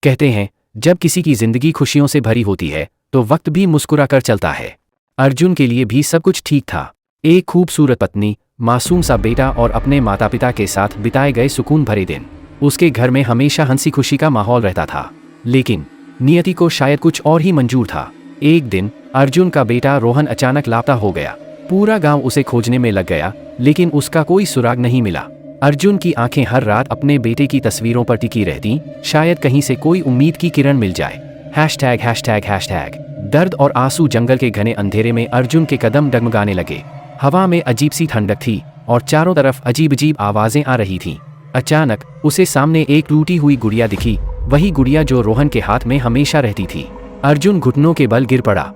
कहते हैं जब किसी की जिंदगी खुशियों से भरी होती है तो वक्त भी मुस्कुरा कर चलता है। अर्जुन के लिए भी सब कुछ ठीक था। एक खूबसूरत पत्नी, मासूम सा बेटा और अपने माता पिता के साथ बिताए गए सुकून भरे दिन। उसके घर में हमेशा हंसी खुशी का माहौल रहता था। लेकिन नियति को शायद कुछ और ही मंजूर था। एक दिन अर्जुन का बेटा रोहन अचानक लापता हो गया। पूरा गांव उसे खोजने में लग गया, लेकिन उसका कोई सुराग नहीं मिला। अर्जुन की आंखें हर रात अपने बेटे की तस्वीरों पर टिकी रहती, शायद कहीं से कोई उम्मीद की किरण मिल जाए। हैशटैग हैशटैग हैशटैग दर्द और आंसू। जंगल के घने अंधेरे में अर्जुन के कदम डगमगाने लगे। हवा में अजीब सी ठंडक थी और चारों तरफ अजीब अजीब आवाजें आ रही थीं। अचानक उसे सामने एक टूटी हुई गुड़िया दिखी, वही गुड़िया जो रोहन के हाथ में हमेशा रहती थी। अर्जुन घुटनों के बल गिर पड़ा।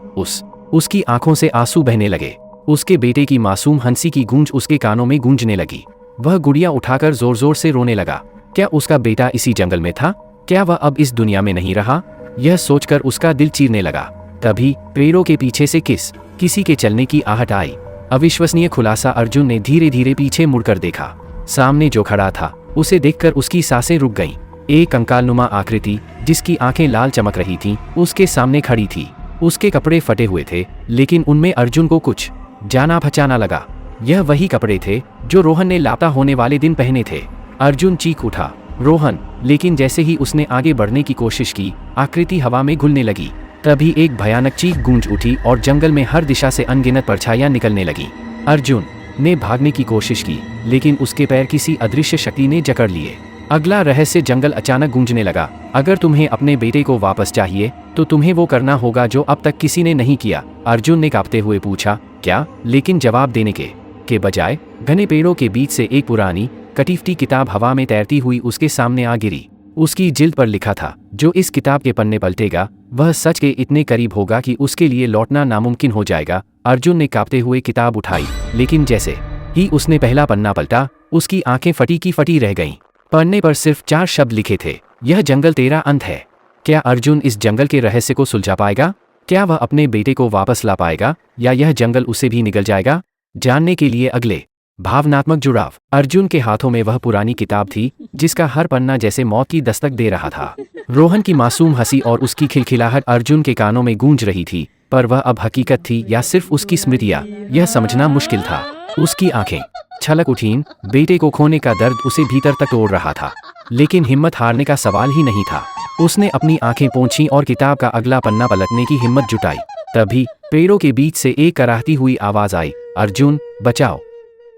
उसकी आंखों से आंसू बहने लगे। उसके बेटे की मासूम हंसी की गूंज उसके कानों में गूंजने लगी। वह गुड़िया उठाकर जोर जोर से रोने लगा। क्या उसका बेटा इसी जंगल में था? क्या वह अब इस दुनिया में नहीं रहा? यह सोचकर उसका दिल चीरने लगा। तभी पेड़ों के पीछे से किसी के चलने की आहट आई। अविश्वसनीय खुलासा। अर्जुन ने धीरे धीरे पीछे मुड़कर देखा। सामने जो खड़ा था उसे देखकर उसकी सांसें रुक गईं। एक कंकालनुमा आकृति जिसकी आंखें लाल चमक रही थीं, उसके सामने खड़ी थी। उसके कपड़े फटे हुए थे, लेकिन उनमें अर्जुन को कुछ जाना पहचाना लगा। यह वही कपड़े थे जो रोहन ने लापता होने वाले दिन पहने थे। अर्जुन चीख उठा, रोहन! लेकिन जैसे ही उसने आगे बढ़ने की कोशिश की, आकृति हवा में घुलने लगी। तभी एक भयानक चीख गूंज उठी और जंगल में हर दिशा से अनगिनत परछाइयां निकलने लगीं। अर्जुन ने भागने की कोशिश की, लेकिन उसके पैर किसी अदृश्य शक्ति ने जकड़ लिए। अगला रहस्य। जंगल अचानक गूंजने लगा। अगर तुम्हें अपने बेटे को वापस चाहिए तो तुम्हें वो करना होगा जो अब तक किसी ने नहीं किया। अर्जुन ने कांपते हुए पूछा, क्या? लेकिन जवाब देने के बजाय घने पेड़ों के बीच से एक पुरानी कटीफटी किताब हवा में तैरती हुई उसके सामने आ गिरी। उसकी जिल्द पर लिखा था, जो इस किताब के पन्ने पलटेगा वह सच के इतने करीब होगा कि उसके लिए लौटना नामुमकिन हो जाएगा। अर्जुन ने कांपते हुए किताब उठाई, लेकिन जैसे ही उसने पहला पन्ना पलटा, उसकी आंखें फटी की फटी रह गईं। पन्ने पर सिर्फ 4 शब्द लिखे थे, यह जंगल तेरा अंत है। क्या अर्जुन इस जंगल के रहस्य को सुलझा पाएगा? क्या वह अपने बेटे को वापस ला पाएगा, या यह जंगल उसे भी निगल जाएगा? जानने के लिए अगले भावनात्मक जुड़ाव। अर्जुन के हाथों में वह पुरानी किताब थी जिसका हर पन्ना जैसे मौत की दस्तक दे रहा था। रोहन की मासूम हंसी और उसकी खिलखिलाहट अर्जुन के कानों में गूंज रही थी, पर वह अब हकीकत थी या सिर्फ उसकी स्मृतियां, यह समझना मुश्किल था। उसकी आंखें छलक उठीं। बेटे को खोने का दर्द उसे भीतर तक तोड़ रहा था, लेकिन हिम्मत हारने का सवाल ही नहीं था। उसने अपनी आंखें पोंछीं और किताब का अगला पन्ना पलटने की हिम्मत जुटाई। तभी पेड़ों के बीच से एक कराहती हुई आवाज आई, अर्जुन बचाओ!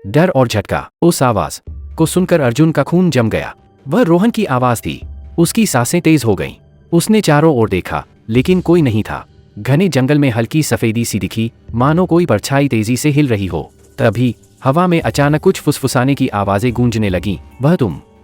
डर और झटका। उस आवाज को सुनकर अर्जुन का खून जम गया। वह रोहन की आवाज थी। उसकी सांसें तेज हो गईं। उसने चारों ओर देखा, लेकिन कोई नहीं था। घने जंगल में हल्की सफेदी सी दिखी, मानो कोई परछाई तेजी से हिल रही हो। तभी हवा में अचानक कुछ फुसफुसाने की आवाजें गूंजने लगीं। वह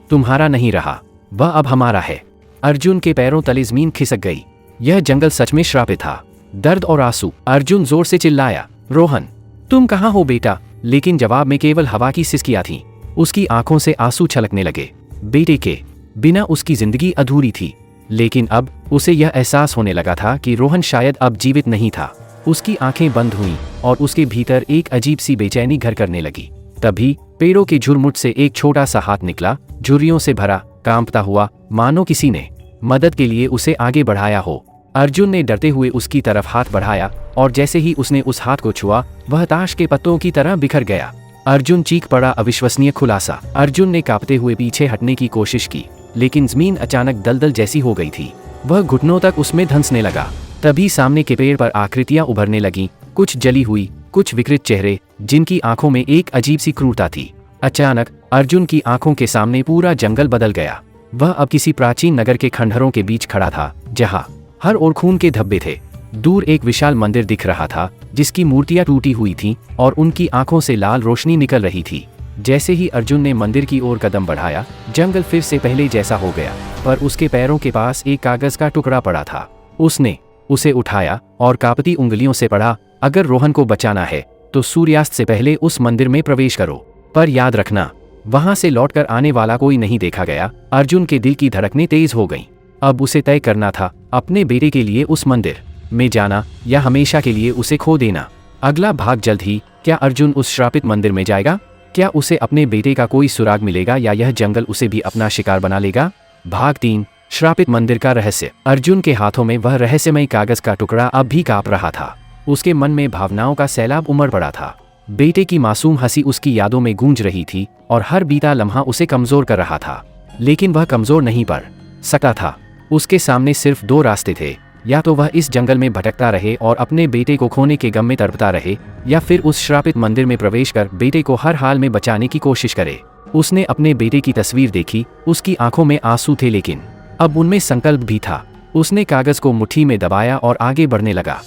तुम्हारा नहीं रहा, वह अब हमारा है। अर्जुन के पैरों तले जमीन खिसक गई। यह जंगल सच में श्रापित था। दर्द और आंसू। अर्जुन जोर से चिल्लाया, रोहन तुम कहाँ हो बेटा? लेकिन जवाब में केवल हवा की सिसकियां थीं। उसकी आंखों से आंसू छलकने लगे। बेटे के बिना उसकी जिंदगी अधूरी थी। लेकिन अब उसे यह एहसास होने लगा था कि रोहन शायद अब जीवित नहीं था। उसकी आंखें बंद हुईं और उसके भीतर एक अजीब सी बेचैनी घर करने लगी। तभी पेड़ों के झुरमुट से एक छोटा सा हाथ निकला, झुर्रियों से भरा, कांपता हुआ, मानो किसी ने मदद के लिए उसे आगे बढ़ाया हो। अर्जुन ने डरते हुए उसकी तरफ हाथ बढ़ाया और जैसे ही उसने उस हाथ को छुआ, वह ताश के पत्तों की तरह बिखर गया। अर्जुन चीख पड़ा। अविश्वसनीय खुलासा। अर्जुन ने कांपते हुए पीछे हटने की कोशिश की, लेकिन जमीन अचानक दलदल जैसी हो गई थी। वह घुटनों तक उसमें धंसने लगा। तभी सामने के पेड़ पर आकृतियां उभरने लगीं, कुछ जली हुई, कुछ विकृत चेहरे, जिनकी आंखों में एक अजीब सी क्रूरता थी। अचानक अर्जुन की आंखों के सामने पूरा जंगल बदल गया। वह अब किसी प्राचीन नगर के खंडहरों के बीच खड़ा था, जहां हर ओर खून के धब्बे थे। दूर एक विशाल मंदिर दिख रहा था, जिसकी मूर्तियां टूटी हुई थीं और उनकी आंखों से लाल रोशनी निकल रही थी। जैसे ही अर्जुन ने मंदिर की ओर कदम बढ़ाया, जंगल फिर से पहले जैसा हो गया, पर उसके पैरों के पास एक कागज का टुकड़ा पड़ा था। उसने उसे उठाया और कांपती उंगलियों से पढ़ा, अगर रोहन को बचाना है तो सूर्यास्त से पहले उस मंदिर में प्रवेश करो, पर याद रखना वहां से लौटकर आने वाला कोई नहीं देखा गया। अर्जुन के दिल की धड़कनें तेज हो गईं। अब उसे तय करना था, अपने बेटे के लिए उस मंदिर में जाना या हमेशा के लिए उसे खो देना। अगला भाग जल्द ही। क्या अर्जुन उस श्रापित मंदिर में जाएगा? क्या उसे अपने बेटे का कोई सुराग मिलेगा या यह जंगल उसे भी अपना शिकार बना लेगा? भाग 3 श्रापित मंदिर का रहस्य। अर्जुन के हाथों में वह रहस्यमय कागज का टुकड़ा अब भी कांप रहा था। उसके मन में भावनाओं का सैलाब उमड़ पड़ा था। बेटे की मासूम हंसी उसकी यादों में गूंज रही थी और हर बीता लम्हा उसे कमजोर कर रहा था। लेकिन वह कमजोर नहीं पड़ सकता था। उसके सामने सिर्फ दो रास्ते थे, या तो वह इस जंगल में भटकता रहे और अपने बेटे को खोने के गम में तड़पता रहे, या फिर उस श्रापित मंदिर में प्रवेश कर बेटे को हर हाल में बचाने की कोशिश करे। उसने अपने बेटे की तस्वीर देखी, उसकी आंखों में आंसू थे लेकिन अब उनमें संकल्प भी था। उसने कागज को मुट्ठी में दबाया और आगे बढ़ने लगा।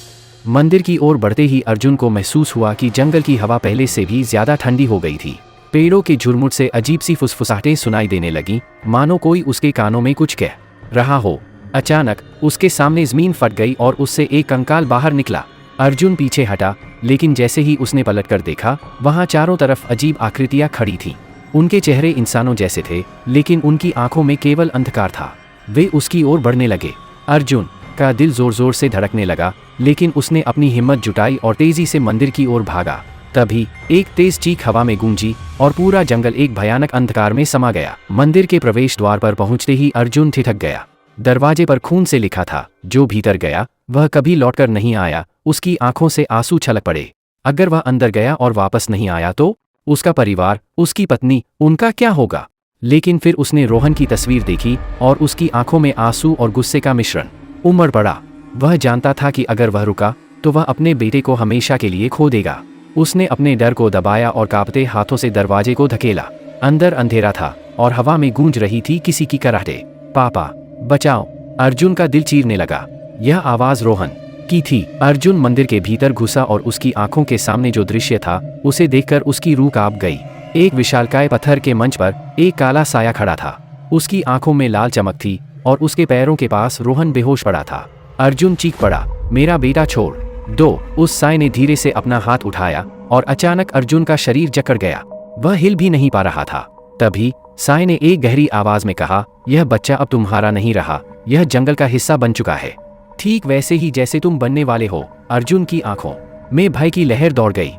मंदिर की ओर बढ़ते ही अर्जुन को महसूस हुआ कि जंगल की हवा पहले से भी ज्यादा ठंडी हो गई थी। पेड़ों के झुरमुट से अजीब सी फुसफुसाहटें सुनाई देने लगीं, मानो कोई उसके कानों में कुछ कह रहा हो। अचानक उसके सामने जमीन फट गई और उससे एक कंकाल बाहर निकला। अर्जुन पीछे हटा, लेकिन जैसे ही उसने पलटकर देखा, वहां चारों तरफ अजीब आकृतियां खड़ी थीं। उनके चेहरे इंसानों जैसे थे, लेकिन उनकी आंखों में केवल अंधकार था। वे उसकी ओर बढ़ने लगे। अर्जुन का दिल जोर जोर से धड़कने लगा, लेकिन उसने अपनी हिम्मत जुटाई और तेजी से मंदिर की ओर भागा। तभी एक तेज चीख हवा में गूंजी और पूरा जंगल एक भयानक अंधकार में समा गया। मंदिर के प्रवेश द्वार पर पहुंचते ही अर्जुन ठिठक गया। दरवाजे पर खून से लिखा था, जो भीतर गया वह कभी लौटकर नहीं आया। उसकी आंखों से आंसू छलक पड़े। अगर वह अंदर गया और वापस नहीं आया तो उसका परिवार, उसकी पत्नी, उनका क्या होगा? लेकिन फिर उसने रोहन की तस्वीर देखी और उसकी आंखों में आंसू और गुस्से का मिश्रण उमड़ पड़ा। वह जानता था कि अगर वह रुका तो वह अपने बेटे को हमेशा के लिए खो देगा। उसने अपने डर को दबाया और कांपते हाथों से दरवाजे को धकेला। अंदर अंधेरा था और हवा में गूंज रही थी किसी की कराहटे। पापा, बचाओ! अर्जुन का दिल चीरने लगा। यह आवाज रोहन की थी। अर्जुन मंदिर के भीतर घुसा और उसकी आंखों के सामने जो दृश्य था, उसे देखकर उसकी रूह कांप गई। एक विशालकाय पत्थर के मंच पर एक काला साया खड़ा था। उसकी आंखों में लाल चमक थी और उसके पैरों के पास रोहन बेहोश पड़ा था। अर्जुन चीख पड़ा, मेरा बेटा छोड़ दो! उस साए ने धीरे से अपना हाथ उठाया और अचानक अर्जुन का शरीर जकड़ गया। वह हिल भी नहीं पा रहा था। तभी साए ने एक गहरी आवाज में कहा, यह बच्चा अब तुम्हारा नहीं रहा, यह जंगल का हिस्सा बन चुका है, ठीक वैसे ही जैसे तुम बनने वाले हो। अर्जुन की आंखों में भय की लहर दौड़ गई।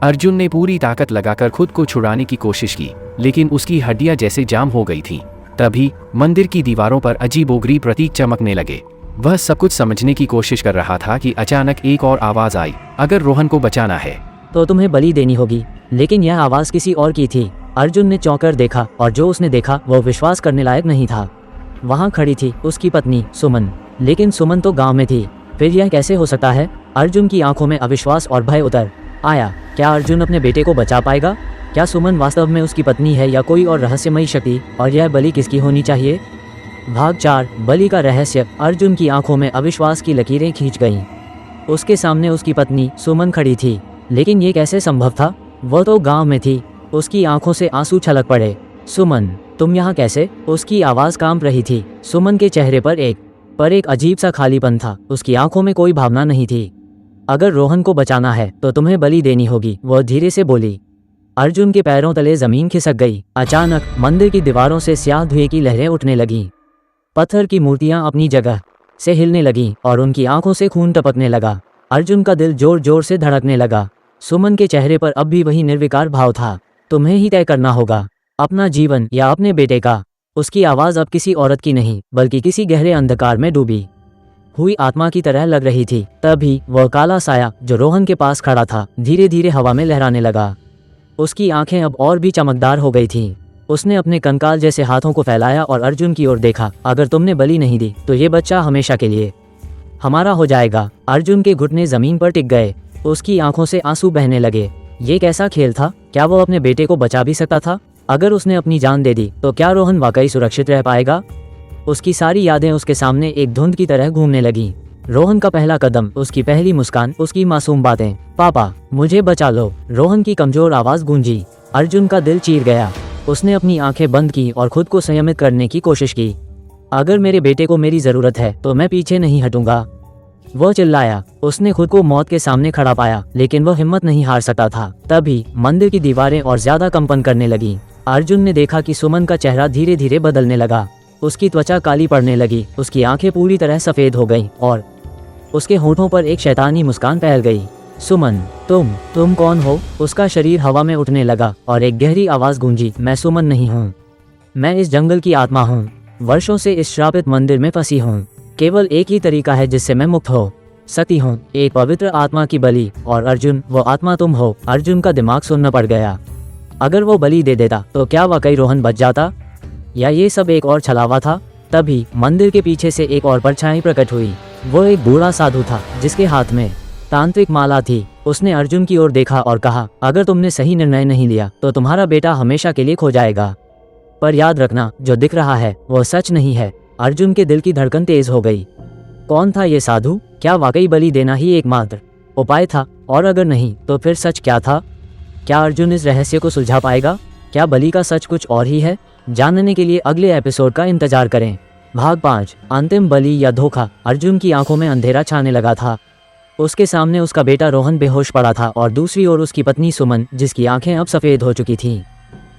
अर्जुन ने पूरी ताकत लगाकर खुद को छुड़ाने की कोशिश की, लेकिन उसकी हड्डियां जैसे जाम हो गई थीं। तभी मंदिर की दीवारों पर अजीबोगरीब प्रतीक चमकने लगे। वह सब कुछ समझने की कोशिश कर रहा था कि अचानक एक और आवाज आई, अगर रोहन को बचाना है तो तुम्हें बलि देनी होगी। लेकिन यह आवाज किसी और की थी। अर्जुन ने चौंकर देखा और जो उसने देखा वो विश्वास करने लायक नहीं था। वहाँ खड़ी थी उसकी पत्नी सुमन, लेकिन सुमन तो गांव में थी। फिर यह कैसे हो सकता है? अर्जुन की आंखों में अविश्वास और भय उतर आया। क्या अर्जुन अपने बेटे को बचा पाएगा? क्या सुमन वास्तव में उसकी पत्नी है या कोई और रहस्यमयी शक्ति? और यह बलि किसकी होनी चाहिए? भाग 4, बलि का रहस्य। अर्जुन की आंखों में अविश्वास की लकीरें खींच गईं। उसके सामने उसकी पत्नी सुमन खड़ी थी, लेकिन ये कैसे संभव था? वह तो गांव में थी। उसकी आंखों से आंसू छलक पड़े। सुमन, तुम यहाँ कैसे? उसकी आवाज़ कांप रही थी। सुमन के चेहरे पर एक अजीब सा खालीपन था। उसकी आंखों में कोई भावना नहीं थी। अगर रोहन को बचाना है तो तुम्हें बलि देनी होगी, वह धीरे से बोली। अर्जुन के पैरों तले जमीन खिसक गई। अचानक मंदिर की दीवारों से स्याह धुएं की लहरें उठने लगीं। पत्थर की मूर्तियां अपनी जगह से हिलने लगीं और उनकी आंखों से खून टपकने लगा। अर्जुन का दिल जोर जोर से धड़कने लगा। सुमन के चेहरे पर अब भी वही निर्विकार भाव था। तुम्हें ही तय करना होगा, अपना जीवन या अपने बेटे का। उसकी आवाज़ अब किसी औरत की नहीं, बल्कि किसी गहरे अंधकार में डूबी हुई आत्मा की तरह लग रही थी। तभी वह काला साया जो रोहन के पास खड़ा था, धीरे धीरे हवा में लहराने लगा। उसकी आंखें अब और भी चमकदार हो गई थीं। उसने अपने कंकाल जैसे हाथों को फैलाया और अर्जुन की ओर देखा। अगर तुमने बलि नहीं दी तो ये बच्चा हमेशा के लिए हमारा हो जाएगा। अर्जुन के घुटने जमीन पर टिक गए। उसकी आंखों से आंसू बहने लगे। ये कैसा खेल था? क्या वो अपने बेटे को बचा भी सकता था? अगर उसने अपनी जान दे दी तो क्या रोहन वाकई सुरक्षित रह पाएगा? उसकी सारी यादें उसके सामने एक धुंध की तरह घूमने लगीं। रोहन का पहला कदम, उसकी पहली मुस्कान, उसकी मासूम बातें। पापा, मुझे बचा लो! रोहन की कमजोर आवाज गूंजी। अर्जुन का दिल चीर गया। उसने अपनी आंखें बंद की और खुद को संयमित करने की कोशिश की। अगर मेरे बेटे को मेरी जरूरत है तो मैं पीछे नहीं हटूंगा, वह चिल्लाया। उसने खुद को मौत के सामने खड़ा पाया, लेकिन वह हिम्मत नहीं हार सकता था। तभी मंदिर की दीवारें और ज्यादा कंपन करने लगीं। अर्जुन ने देखा कि सुमन का चेहरा धीरे धीरे बदलने लगा। उसकी त्वचा काली पड़ने लगी, उसकी आंखें पूरी तरह सफेद हो गईं और उसके होठों पर एक शैतानी मुस्कान फैल गई। सुमन, तुम कौन हो? उसका शरीर हवा में उठने लगा और एक गहरी आवाज गूंजी, मैं सुमन नहीं हूँ, मैं इस जंगल की आत्मा हूँ। वर्षों से इस श्रापित मंदिर में फंसी हूँ। केवल एक ही तरीका है जिससे मैं मुक्त हो सकती हूँ, एक पवित्र आत्मा की बलि। और अर्जुन, वो आत्मा तुम हो। अर्जुन का दिमाग सुन्न पड़ गया। अगर वो बलि दे देता तो क्या वाकई रोहन बच जाता, या ये सब एक और छलावा था? तभी मंदिर के पीछे से एक और परछाई प्रकट हुई। वो एक बूढ़ा साधु था जिसके हाथ में तांत्रिक माला थी। उसने अर्जुन की ओर देखा और कहा, अगर तुमने सही निर्णय नहीं लिया तो तुम्हारा बेटा हमेशा के लिए खो जाएगा। पर याद रखना, जो दिख रहा है वो सच नहीं है। अर्जुन के दिल की धड़कन तेज हो गई। कौन था ये साधु? क्या वाकई बलि देना ही एकमात्र उपाय था? और अगर नहीं तो फिर सच क्या था? क्या अर्जुन इस रहस्य को सुलझा पाएगा? क्या बलि का सच कुछ और ही है? जानने के लिए अगले एपिसोड का इंतजार करें। भाग 5, अंतिम बलि या धोखा। अर्जुन की आंखों में अंधेरा छाने लगा था। उसके सामने उसका बेटा रोहन बेहोश पड़ा था और दूसरी ओर उसकी पत्नी सुमन, जिसकी आंखें अब सफेद हो चुकी थीं।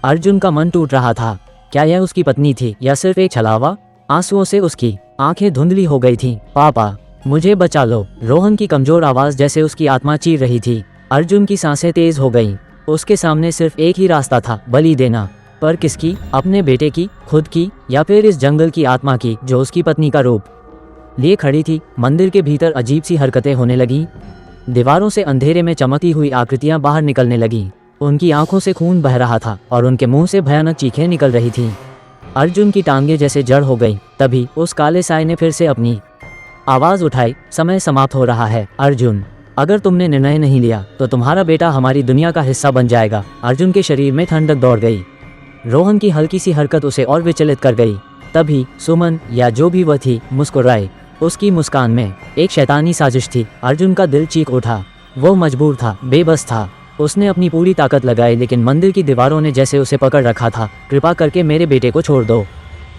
अर्जुन का मन टूट रहा था। क्या यह उसकी पत्नी थी या सिर्फ एक छलावा? आंसुओं से उसकी आंखें धुंधली हो गई थीं। पापा, मुझे बचा लो। रोहन की कमजोर आवाज जैसे उसकी आत्मा चीर रही थी। अर्जुन की सांसें तेज हो गईं। उसके सामने सिर्फ एक ही रास्ता था, बलि देना। पर किसकी? अपने बेटे की, खुद की, या फिर इस जंगल की आत्मा की जो उसकी पत्नी का रूप लिए खड़ी थी? मंदिर के भीतर अजीब सी हरकतें होने लगीं। दीवारों से अंधेरे में चमकती हुई आकृतियां बाहर निकलने लगीं। उनकी आंखों से खून बह रहा था और उनके मुंह से भयानक चीखें निकल रही थीं। अर्जुन की टांगें जैसे जड़ हो गईं। तभी उस काले साए ने फिर से अपनी आवाज उठाई, समय समाप्त हो रहा है। अर्जुन, अगर तुमने निर्णय नहीं लिया तो तुम्हारा बेटा हमारी दुनिया का हिस्सा बन जाएगा। अर्जुन के शरीर में ठंडक दौड़ गई। रोहन की हल्की सी हरकत उसे और विचलित कर गई। तभी सुमन, या जो भी वह थी, मुस्कुराई। उसकी मुस्कान में एक शैतानी साजिश थी। अर्जुन का दिल चीख उठा। वो मजबूर था, बेबस था। उसने अपनी पूरी ताकत लगाई, लेकिन मंदिर की दीवारों ने जैसे उसे पकड़ रखा था। कृपा करके मेरे बेटे को छोड़ दो,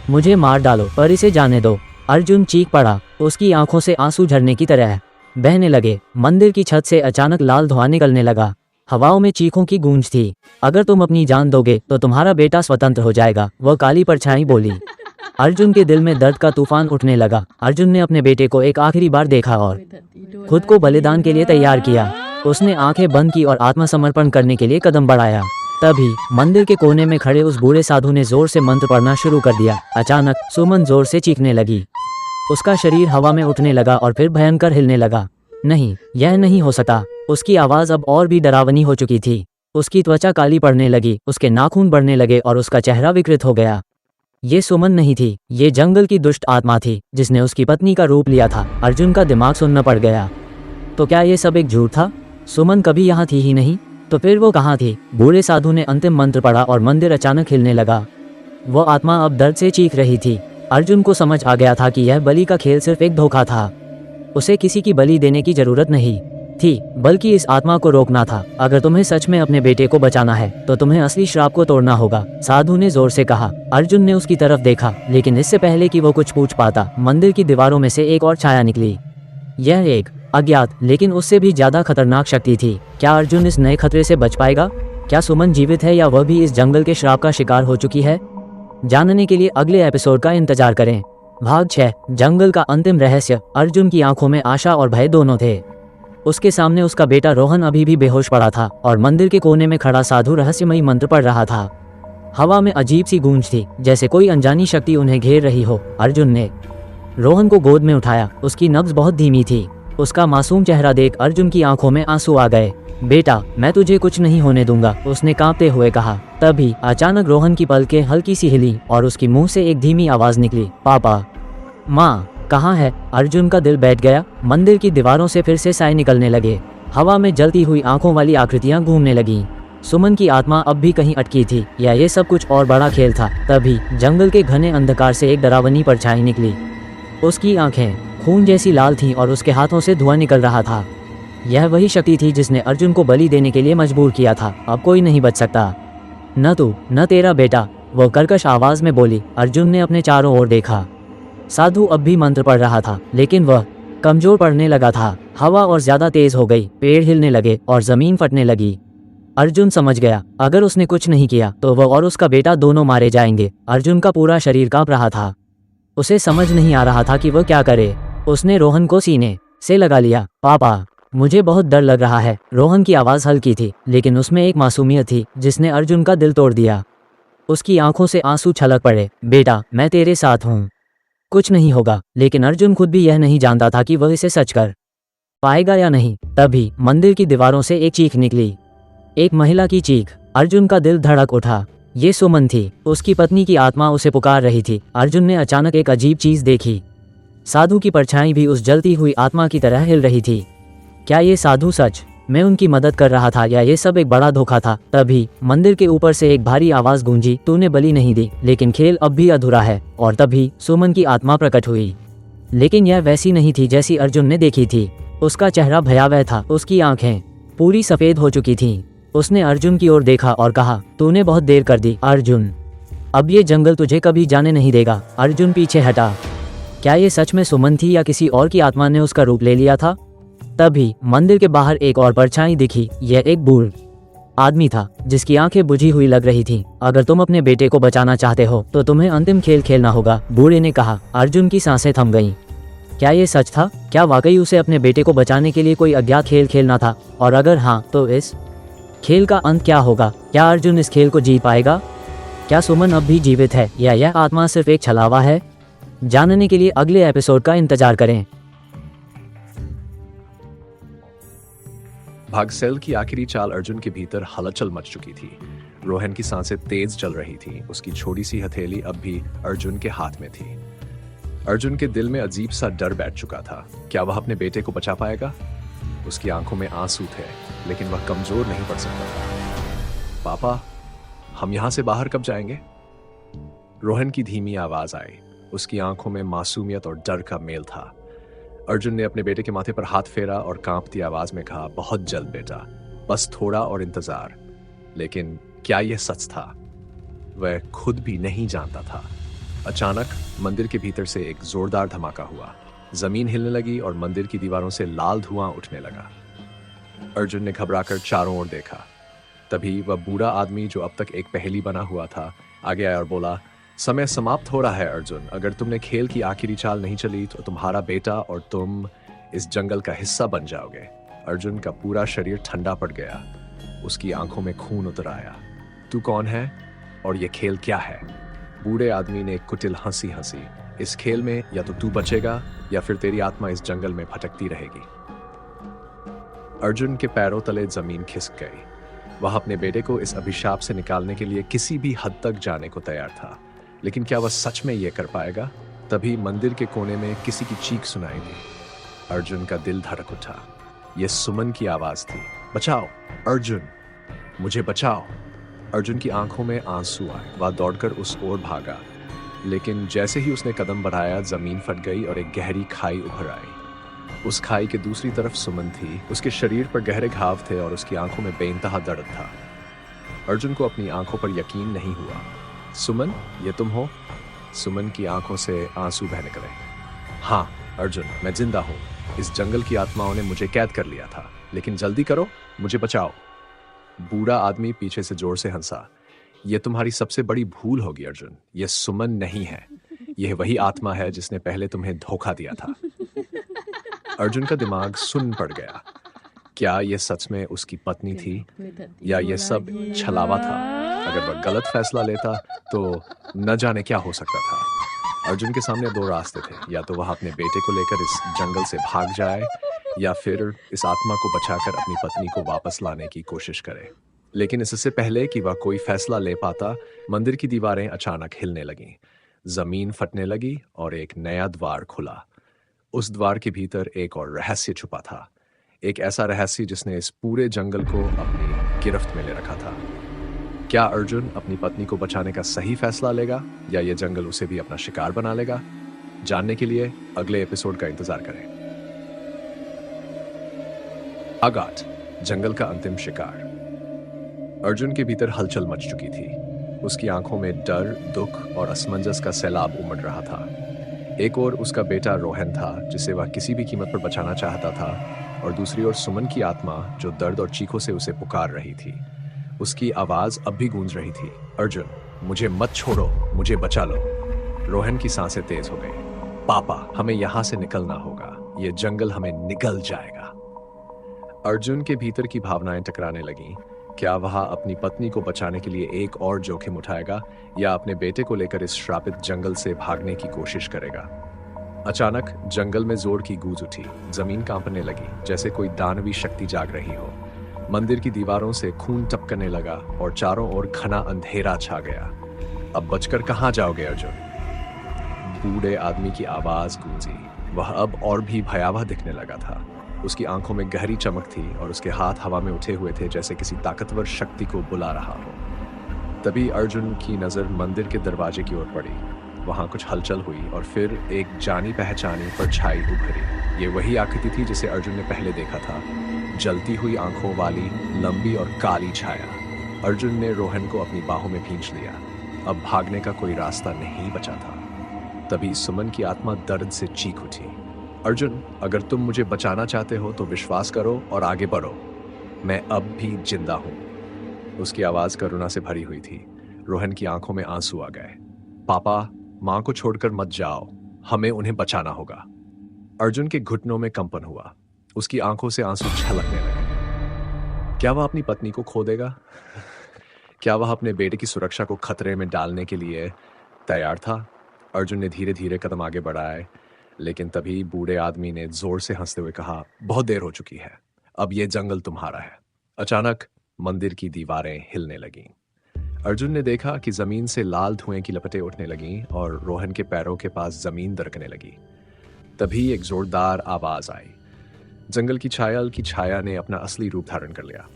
मुझे मार डालो, पर इसे जाने दो। अर्जुन चीख पड़ा। उसकी आंखों से आंसू झरने की तरह बहने लगे। मंदिर की छत से अचानक लाल धुआं निकलने लगा। हवाओं में चीखों की गूंज थी। अगर तुम अपनी जान दोगे तो तुम्हारा बेटा स्वतंत्र हो जाएगा, वह काली परछाई बोली। अर्जुन के दिल में दर्द का तूफान उठने लगा। अर्जुन ने अपने बेटे को एक आखिरी बार देखा और खुद को बलिदान के लिए तैयार किया। उसने आंखें बंद की और आत्मसमर्पण करने के लिए कदम बढ़ाया। तभी मंदिर के कोने में खड़े उस बूढ़े साधु ने जोर से मंत्र पढ़ना शुरू कर दिया। अचानक सुमन जोर से चीखने लगी। उसका शरीर हवा में उठने लगा और फिर भयंकर हिलने लगा। नहीं, यह नहीं हो सकता। उसकी आवाज अब और भी डरावनी हो चुकी थी। उसकी त्वचा काली पड़ने लगी, उसके नाखून बढ़ने लगे और उसका चेहरा विकृत हो गया। ये सुमन नहीं थी, ये जंगल की दुष्ट आत्मा थी जिसने उसकी पत्नी का रूप लिया था। अर्जुन का दिमाग सुन्न पड़ गया। तो क्या ये सब एक झूठ था? सुमन कभी यहाँ थी ही नहीं, तो फिर वो कहाँ थी? बूढ़े साधु ने अंतिम मंत्र पढ़ा और मंदिर अचानक हिलने लगा। वो आत्मा अब दर्द से चीख रही थी। अर्जुन को समझ आ गया था कि यह बलि का खेल सिर्फ एक धोखा था। उसे किसी की बलि देने की जरूरत नहीं थी, बल्कि इस आत्मा को रोकना था। अगर तुम्हें सच में अपने बेटे को बचाना है तो तुम्हें असली श्राप को तोड़ना होगा, साधु ने जोर से कहा। अर्जुन ने उसकी तरफ देखा, लेकिन इससे पहले कि वो कुछ पूछ पाता, मंदिर की दीवारों में से एक और छाया निकली। यह एक अज्ञात लेकिन उससे भी ज्यादा खतरनाक शक्ति थी। क्या अर्जुन इस नए खतरे से बच पाएगा? क्या सुमन जीवित है या वह भी इस जंगल के श्राप का शिकार हो चुकी है? जानने के लिए अगले एपिसोड का इंतजार करें। भाग 6, जंगल का अंतिम रहस्य। अर्जुन की आंखों में आशा और भय दोनों थे। उसके सामने उसका बेटा रोहन अभी भी बेहोश पड़ा था और मंदिर के कोने में खड़ा साधु रहस्यमयी मंत्र पढ़ रहा था। हवा में अजीब सी गूंज थी, जैसे कोई अनजानी शक्ति उन्हें घेर रही हो। अर्जुन ने रोहन को गोद में उठाया। उसकी नब्ज बहुत धीमी थी। उसका मासूम चेहरा देख अर्जुन की आंखों में आंसू आ गए। बेटा, मैं तुझे कुछ नहीं होने दूंगा, उसने कांपते हुए कहा। तभी अचानक रोहन की पलकें हल्की सी हिली और उसकी मुंह से एक धीमी आवाज निकली, पापा। माँ कहाँ है? अर्जुन का दिल बैठ गया। मंदिर की दीवारों से फिर से साए निकलने लगे। हवा में जलती हुई आंखों वाली आकृतियां घूमने लगीं। सुमन की आत्मा अब भी कहीं अटकी थी, या ये सब कुछ और बड़ा खेल था? तभी जंगल के घने अंधकार से एक डरावनी परछाई निकली। उसकी आंखें खून जैसी लाल थीं और उसके हाथों से धुआं निकल रहा था। यह वही शक्ति थी जिसने अर्जुन को बलि देने के लिए मजबूर किया था। अब कोई नहीं बच सकता, न तू न तेरा बेटा, वो कर्कश आवाज में बोली। अर्जुन ने अपने चारों ओर देखा। साधु अब भी मंत्र पढ़ रहा था, लेकिन वह कमजोर पड़ने लगा था। हवा और ज्यादा तेज हो गई, पेड़ हिलने लगे और जमीन फटने लगी। अर्जुन समझ गया, अगर उसने कुछ नहीं किया तो वह और उसका बेटा दोनों मारे जाएंगे। अर्जुन का पूरा शरीर कांप रहा था। उसे समझ नहीं आ रहा था कि वह क्या करे। उसने रोहन को सीने से लगा लिया। पापा, मुझे बहुत डर लग रहा है। रोहन की आवाज हल्की थी, लेकिन उसमें एक मासूमियत थी जिसने अर्जुन का दिल तोड़ दिया। उसकी आंखों से आंसू छलक पड़े। बेटा, मैं तेरे साथ हूँ, कुछ नहीं होगा। लेकिन अर्जुन खुद भी यह नहीं जानता था कि वह इसे सच कर पाएगा या नहीं। तभी मंदिर की दीवारों से एक चीख निकली, एक महिला की चीख। अर्जुन का दिल धड़क उठा। ये सुमन थी, उसकी पत्नी की आत्मा उसे पुकार रही थी। अर्जुन ने अचानक एक अजीब चीज देखी। साधु की परछाई भी उस जलती हुई आत्मा की तरह हिल रही थी। क्या ये साधु सच में उनकी मदद कर रहा था या ये सब एक बड़ा धोखा था? तभी मंदिर के ऊपर से एक भारी आवाज गूंजी, तूने बलि नहीं दी, लेकिन खेल अब भी अधूरा है। और तभी सुमन की आत्मा प्रकट हुई, लेकिन यह वैसी नहीं थी जैसी अर्जुन ने देखी थी। उसका चेहरा भयावह था, उसकी आंखें पूरी सफेद हो चुकी थीं। उसने अर्जुन की ओर देखा और कहा, तूने बहुत देर कर दी अर्जुन, अब ये जंगल तुझे कभी जाने नहीं देगा। अर्जुन पीछे हटा। क्या ये सच में सुमन थी या किसी और की आत्मा ने उसका रूप ले लिया था? तभी मंदिर के बाहर एक और परछाई दिखी। यह एक बूढ़ आदमी था जिसकी आंखें बुझी हुई लग रही थीं। अगर तुम अपने बेटे को बचाना चाहते हो तो तुम्हें अंतिम खेल खेलना होगा, बूढ़े ने कहा। अर्जुन की सांसें थम गईं। क्या ये सच था? क्या वाकई उसे अपने बेटे को बचाने के लिए कोई अज्ञात खेल खेलना था? और अगर हाँ, तो इस खेल का अंत क्या होगा? क्या अर्जुन इस खेल को जीत पाएगा? क्या सुमन अब भी जीवित है या यह आत्मा सिर्फ एक छलावा है? जानने के लिए अगले एपिसोड का इंतजार करें। भागसेल की आखिरी चाल अर्जुन के भीतर हलचल मच चुकी थी। रोहन की सांसें तेज चल रही थी। उसकी छोटी सी हथेली अब भी अर्जुन के हाथ में थी। अर्जुन के दिल में अजीब सा डर बैठ चुका था। क्या वह अपने बेटे को बचा पाएगा? उसकी आंखों में आंसू थे, लेकिन वह कमजोर नहीं पड़ सकता था। पापा, हम यहां से बाहर कब जाएंगे? रोहन की धीमी आवाज आई। उसकी आंखों में मासूमियत और डर का मेल था। अर्जुन ने अपने बेटे के माथे पर हाथ फेरा और कांपती आवाज में कहा, बहुत जल्द बेटा, बस थोड़ा और इंतजार। लेकिन क्या यह सच था? वह खुद भी नहीं जानता था। अचानक मंदिर के भीतर से एक जोरदार धमाका हुआ। जमीन हिलने लगी और मंदिर की दीवारों से लाल धुआं उठने लगा। अर्जुन ने घबराकर चारों ओर देखा। तभी वह बूढ़ा आदमी, जो अब तक एक पहेली बना हुआ था, आगे आया और बोला, समय समाप्त हो रहा है अर्जुन। अगर तुमने खेल की आखिरी चाल नहीं चली तो तुम्हारा बेटा और तुम इस जंगल का हिस्सा बन जाओगे। अर्जुन का पूरा शरीर ठंडा पड़ गया। उसकी आंखों में खून उतर आया। तू कौन है और ये खेल क्या है? बूढ़े आदमी ने एक कुटिल हंसी हंसी। इस खेल में या तो तू बचेगा या फिर तेरी आत्मा इस जंगल में भटकती रहेगी। अर्जुन के पैरों तले जमीन खिसक गई। वह अपने बेटे को इस अभिशाप से निकालने के लिए किसी भी हद तक जाने को तैयार था, लेकिन क्या वह सच में यह कर पाएगा? तभी मंदिर के कोने में किसी की चीख सुनाई दी। अर्जुन का दिल धड़क उठा। यह सुमन की आवाज थी। बचाओ अर्जुन, मुझे बचाओ। अर्जुन की आंखों में आंसू आए। वह दौड़कर उस ओर भागा, लेकिन जैसे ही उसने कदम बढ़ाया, जमीन फट गई और एक गहरी खाई उभर आई। उस खाई के दूसरी तरफ सुमन थी। उसके शरीर पर गहरे घाव थे और उसकी आंखों में बेइंतहा दर्द था। अर्जुन को अपनी आंखों पर यकीन नहीं हुआ। सुमन, ये तुम हो? सुमन की आंखों से आंसू बह निकले। हाँ अर्जुन, मैं जिंदा हूँ। इस जंगल की आत्माओं ने मुझे कैद कर लिया था, लेकिन जल्दी करो, मुझे बचाओ। बूढ़ा आदमी पीछे से जोर से हंसा। यह तुम्हारी सबसे बड़ी भूल होगी अर्जुन। यह सुमन नहीं है, यह वही आत्मा है जिसने पहले तुम्हें धोखा दिया था। अर्जुन का दिमाग सुन्न पड़ गया। क्या यह सच में उसकी पत्नी थी या यह सब छलावा था? अगर वह गलत फैसला लेता तो न जाने क्या हो सकता था। अर्जुन के सामने दो रास्ते थे। या तो वह अपने बेटे को लेकर इस जंगल से भाग जाए या फिर इस आत्मा को बचाकर अपनी पत्नी को वापस लाने की कोशिश करे। लेकिन इससे पहले कि वह कोई फैसला ले पाता, मंदिर की दीवारें अचानक हिलने लगीं, जमीन फटने लगी और एक नया द्वार खुला। उस द्वार के भीतर एक और रहस्य छुपा था। एक ऐसा रहस्य जिसने इस पूरे जंगल को अपनी गिरफ्त में ले रखा था। क्या अर्जुन अपनी पत्नी को बचाने का सही फैसला लेगा या यह जंगल उसे भी अपना शिकार बना लेगा? जानने के लिए अगले एपिसोड का इंतजार करें। आगाट, जंगल का अंतिम शिकार। अर्जुन के भीतर हलचल मच चुकी थी। उसकी आंखों में डर, दुख और असमंजस का सैलाब उमड़ रहा था। एक ओर उसका बेटा रोहन था, जिसे वह किसी भी कीमत पर बचाना चाहता था, और दूसरी ओर सुमन की आत्मा, जो दर्द और चीखों से उसे पुकार रही थी। उसकी आवाज अब भी गूंज रही थी, अर्जुन, मुझे मत छोड़ो, मुझे बचा लो। रोहन की सांसें तेज हो गई। पापा, हमें यहां से निकलना होगा, यह जंगल हमें निगल जाएगा। अर्जुन के भीतर की भावनाएं टकराने लगीं। क्या वह अपनी पत्नी को बचाने के लिए एक और जोखिम उठाएगा या अपने बेटे को लेकर इस श्रापित जंगल से भागने की कोशिश करेगा? अचानक जंगल में जोर की गूंज उठी। जमीन कांपने लगी जैसे कोई दानवी शक्ति जाग रही हो। मंदिर की दीवारों से खून टपकने लगा और चारों ओर घना अंधेरा छा गया। अब बचकर कहाँ जाओगे अर्जुन? बूढ़े आदमी की आवाज गूंजी। वह अब और भी भयावह दिखने लगा था। उसकी आंखों में गहरी चमक थी और उसके हाथ हवा में उठे हुए थे जैसे किसी ताकतवर शक्ति को बुला रहा हो। तभी अर्जुन की नजर मंदिर के दरवाजे की ओर पड़ी। वहां कुछ हलचल हुई और फिर एक जानी पहचानी परछाई उभरी। ये वही आकृति थी जिसे अर्जुन ने पहले देखा था, जलती हुई आंखों वाली लंबी और काली छाया। अर्जुन ने रोहन को अपनी बाहों में खींच लिया। अब भागने का कोई रास्ता नहीं बचा था। तभी सुमन की आत्मा दर्द से चीख उठी। अर्जुन, अगर तुम मुझे बचाना चाहते हो तो विश्वास करो और आगे बढ़ो। मैं अब भी जिंदा हूं। उसकी आवाज करुणा से भरी हुई थी। रोहन की आंखों में आंसू आ गए। पापा, मां को छोड़कर मत जाओ, हमें उन्हें बचाना होगा। अर्जुन के घुटनों में कंपन हुआ। उसकी आंखों से आंसू छलकने लगे। क्या वह अपनी पत्नी को खो देगा? क्या वह अपने बेटे की सुरक्षा को खतरे में डालने के लिए तैयार था? अर्जुन ने धीरे धीरे कदम आगे बढ़ाए, लेकिन तभी बूढ़े आदमी ने जोर से हंसते हुए कहा, बहुत देर हो चुकी है, अब यह जंगल तुम्हारा है। अचानक मंदिर की दीवारें हिलने लगीं। अर्जुन ने देखा कि जमीन से लाल धुएं की लपटें उठने लगीं और रोहन के पैरों के पास जमीन दरकने लगी। तभी एक जोरदार आवाज आई। जंगल की छाया ने अपना असली रूप धारण कर लिया।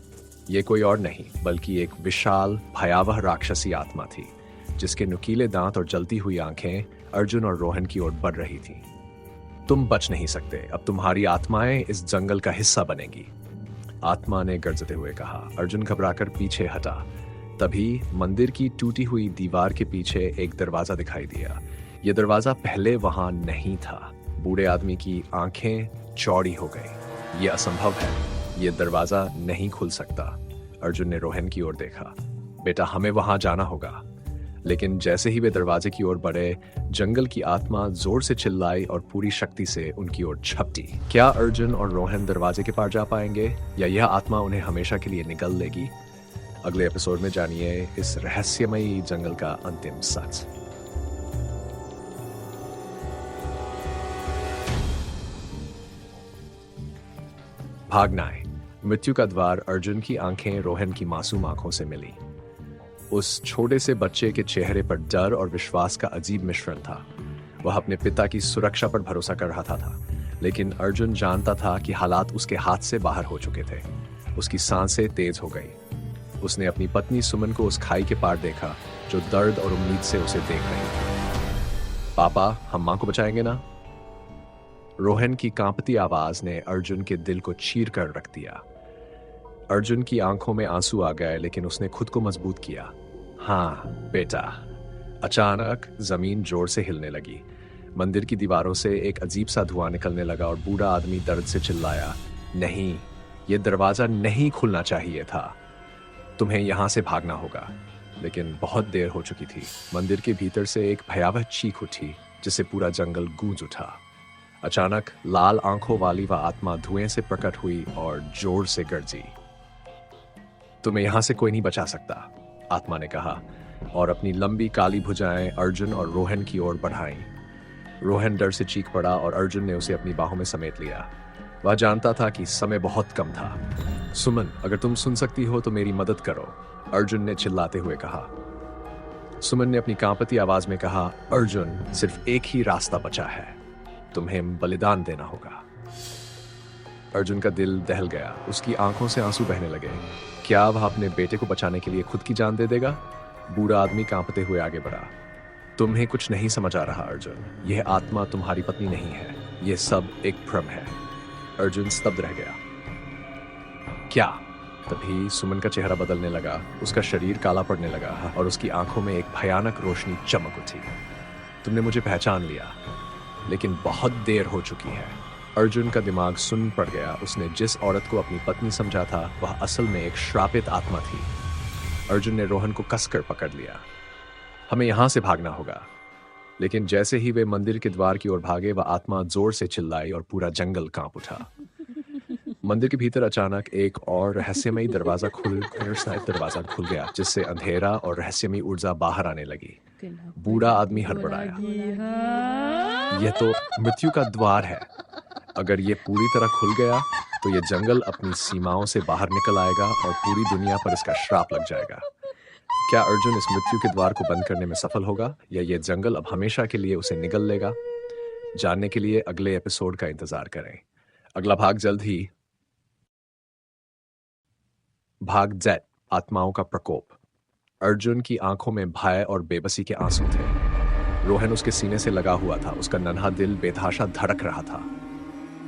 ये कोई और नहीं बल्कि एक विशाल भयावह राक्षसी आत्मा थी, जिसके नुकीले दांत और जलती हुई आंखें अर्जुन और रोहन की ओर बढ़ रही थीं। तुम बच नहीं सकते, अब तुम्हारी आत्माएं इस जंगल का हिस्सा बनेगी, आत्मा ने गरजते हुए कहा। अर्जुन घबराकर पीछे हटा। तभी मंदिर की टूटी हुई दीवार के पीछे एक दरवाजा दिखाई दिया। यह दरवाजा पहले वहां नहीं था। बूढ़े आदमी की आंखें चौड़ी हो गई। यह असंभव है, यह दरवाजा नहीं खुल सकता। अर्जुन ने रोहन की ओर देखा। बेटा, हमें वहां जाना होगा। लेकिन जैसे ही वे दरवाजे की ओर बढ़े, जंगल की आत्मा जोर से चिल्लाई और पूरी शक्ति से उनकी ओर झपटी। क्या अर्जुन और रोहन दरवाजे के पार जा पाएंगे या यह आत्मा उन्हें हमेशा के लिए निगल लेगी? अगले एपिसोड में जानिए इस रहस्यमयी जंगल का अंतिम सच। भागना है। मृत्यु का द्वार। अर्जुन की आंखें रोहन की मासूम आंखों से मिली। उस छोटे से बच्चे के चेहरे पर डर और विश्वास का अजीब मिश्रण था। वह अपने पिता की सुरक्षा पर भरोसा कर रहा था, लेकिन अर्जुन जानता था कि हालात उसके हाथ से बाहर हो चुके थे। उसकी सांसें तेज हो गई। उसने अपनी पत्नी सुमन को उस खाई के पार देखा, जो दर्द और उम्मीद से उसे देख रही थी। पापा, हम मां को बचाएंगे ना? रोहन की कांपती आवाज ने अर्जुन के दिल को चीर कर रख दिया। अर्जुन की आंखों में आंसू आ गए, लेकिन उसने खुद को मजबूत किया। हाँ बेटा। अचानक जमीन जोर से हिलने लगी। मंदिर की दीवारों से एक अजीब सा धुआं निकलने लगा और बूढ़ा आदमी दर्द से चिल्लाया, नहीं, यह दरवाजा नहीं खुलना चाहिए था। तुम्हें यहां से भागना होगा। लेकिन बहुत देर हो चुकी थी। मंदिर के भीतर से एक भयावह चीख उठी, जिससे पूरा जंगल गूंज उठा। अचानक लाल आंखों वाली वह आत्मा धुएं से प्रकट हुई और जोर से गरजी। तुम्हें यहां से कोई नहीं बचा सकता, आत्मा ने कहा और अपनी लंबी काली भुजाएं अर्जुन और रोहन की ओर बढ़ाईं। रोहन डर से चीख पड़ा और अर्जुन ने उसे अपनी बाहों में समेट लिया। वह जानता था कि समय बहुत कम था। सुमन, अगर तुम सुन सकती हो तो मेरी मदद करो, अर्जुन ने चिल्लाते हुए कहा। सुमन ने अपनी कांपती आवाज में कहा, अर्जुन, सिर्फ एक ही रास्ता बचा है, तुम्हें बलिदान देना होगा। अर्जुन का दिल दहल गया। उसकी आंखों से आंसू बहने लगे। क्या वह अपने बेटे को बचाने के लिए खुद की जान दे देगा? बूढ़ा आदमी कांपते हुए आगे बढ़ा। तुम्हें कुछ नहीं समझ आ रहा अर्जुन, यह आत्मा तुम्हारी पत्नी नहीं है, यह सब एक भ्रम है। अर्जुन स्तब्ध रह गया। क्या? तभी सुमन का चेहरा बदलने लगा। उसका शरीर काला पड़ने लगा और उसकी आंखों में एक भयानक रोशनी चमक उठी। तुमने मुझे पहचान लिया, लेकिन बहुत देर हो चुकी है। अर्जुन का दिमाग सुन्न पड़ गया। उसने जिस औरत को अपनी पत्नी समझा था, वह असल में एक श्रापित आत्मा थी। अर्जुन ने रोहन को कसकर पकड़ लिया। हमें यहां से भागना होगा। लेकिन जैसे ही वे मंदिर के द्वार की ओर भागे, वह आत्मा जोर से चिल्लाई और पूरा जंगल कांप उठा। मंदिर के भीतर अचानक एक और रहस्यमयी दरवाजा खुल गया, जिससे अंधेरा और रहस्यमयी ऊर्जा बाहर आने लगी। बूढ़ा आदमी हड़बड़ाया। यह तो मृत्यु का द्वार है। अगर ये पूरी तरह खुल गया तो ये जंगल अपनी सीमाओं से बाहर निकल आएगा और पूरी दुनिया पर इसका श्राप लग जाएगा। क्या अर्जुन इस मृत्यु के द्वार को बंद करने में सफल होगा, या ये जंगल अब हमेशा के लिए उसे निगल लेगा? जानने के लिए अगले एपिसोड का इंतजार करें। अगला भाग जल्द ही। भाग Z, आत्माओं का प्रकोप। अर्जुन की आंखों में भय और बेबसी के आंसू थे। रोहन उसके सीने से लगा हुआ था। उसका नन्हा दिल बेतहाशा धड़क रहा था।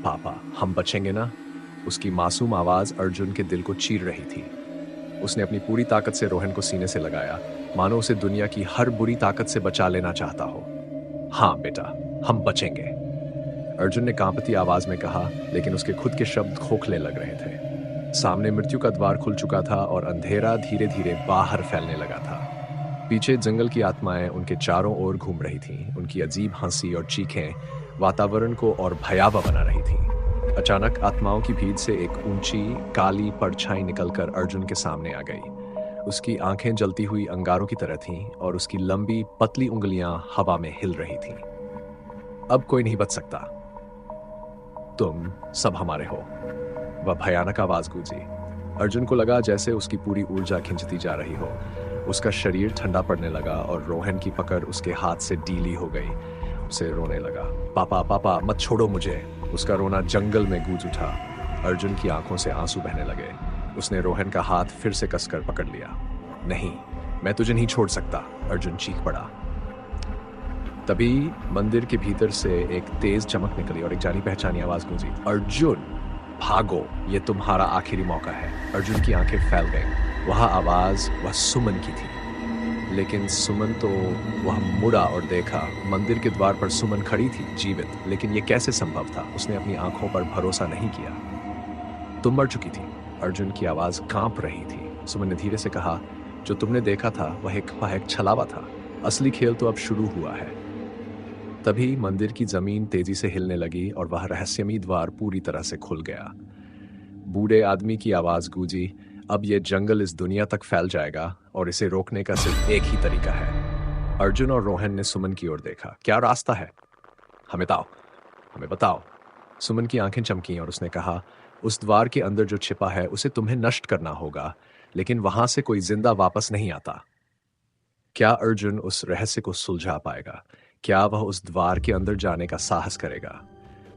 पापा, हम बचेंगे ना? उसकी मासूम आवाज अर्जुन के दिल को चीर रही थी। उसने अपनी पूरी ताकत से रोहन को सीने से लगाया, मानो उसे दुनिया की हर बुरी ताकत से बचा लेना चाहता हो। हाँ बेटा, हम बचेंगे, अर्जुन ने कांपती आवाज में कहा, लेकिन उसके खुद के शब्द खोखले लग रहे थे। सामने मृत्यु का द्वार खुल चुका था और अंधेरा धीरे धीरे बाहर फैलने लगा था। पीछे जंगल की आत्माएं उनके चारों ओर घूम रही थीं। उनकी अजीब हंसी और चीखें वातावरण को और भयावह बना रही थीं। अचानक आत्माओं की भीड़ से एक ऊंची काली परछाई निकलकर अर्जुन के सामने आ गई। उसकी आंखें जलती हुई अंगारों की तरह थीं और उसकी लंबी पतली उंगलियां हवा में हिल रही थीं। अब कोई नहीं बच सकता, तुम सब हमारे हो, वह भयानक आवाज गूंजी। अर्जुन को लगा जैसे उसकी पूरी ऊर्जा खिंचती जा रही हो। उसका शरीर ठंडा पड़ने लगा और रोहन की पकड़ उसके हाथ से ढीली हो गई। उसे रोने लगा। पापा पापा मत छोड़ो मुझे। उसका रोना जंगल में गूंज उठा। अर्जुन की आंखों से आंसू बहने लगे। उसने रोहन का हाथ फिर से कसकर पकड़ लिया। नहीं, मैं तुझे नहीं छोड़ सकता, अर्जुन चीख पड़ा। तभी मंदिर के भीतर से एक तेज चमक निकली और एक जानी पहचानी आवाज गूंजी, अर्जुन भागो, ये तुम्हारा आखिरी मौका है। अर्जुन की आंखें फैल गईं। वह आवाज वह सुमन की थी। लेकिन सुमन तो वह मुड़ा और देखा, मंदिर के द्वार पर सुमन खड़ी थी, जीवित। लेकिन यह कैसे संभव था? उसने अपनी आंखों पर भरोसा नहीं किया। तुम मर चुकी थी, अर्जुन की आवाज कांप रही थी। सुमन ने धीरे से कहा, जो तुमने देखा था वह एक छलावा था। असली खेल तो अब शुरू हुआ है। तभी मंदिर की जमीन तेजी से हिलने लगी और वह रहस्यमयी द्वार पूरी तरह से खुल गया। बूढ़े आदमी की आवाज गूंजी, अब यह जंगल इस दुनिया तक फैल जाएगा और इसे रोकने का सिर्फ एक ही तरीका है। अर्जुन और रोहन ने सुमन की ओर देखा। क्या रास्ता है? हमें बताओ। सुमन की आंखें चमकी और उसने कहा, उस द्वार के अंदर जो छिपा है उसे तुम्हें नष्ट करना होगा, लेकिन वहां से कोई जिंदा वापस नहीं आता। क्या अर्जुन उस रहस्य को सुलझा पाएगा? क्या वह उस द्वार के अंदर जाने का साहस करेगा?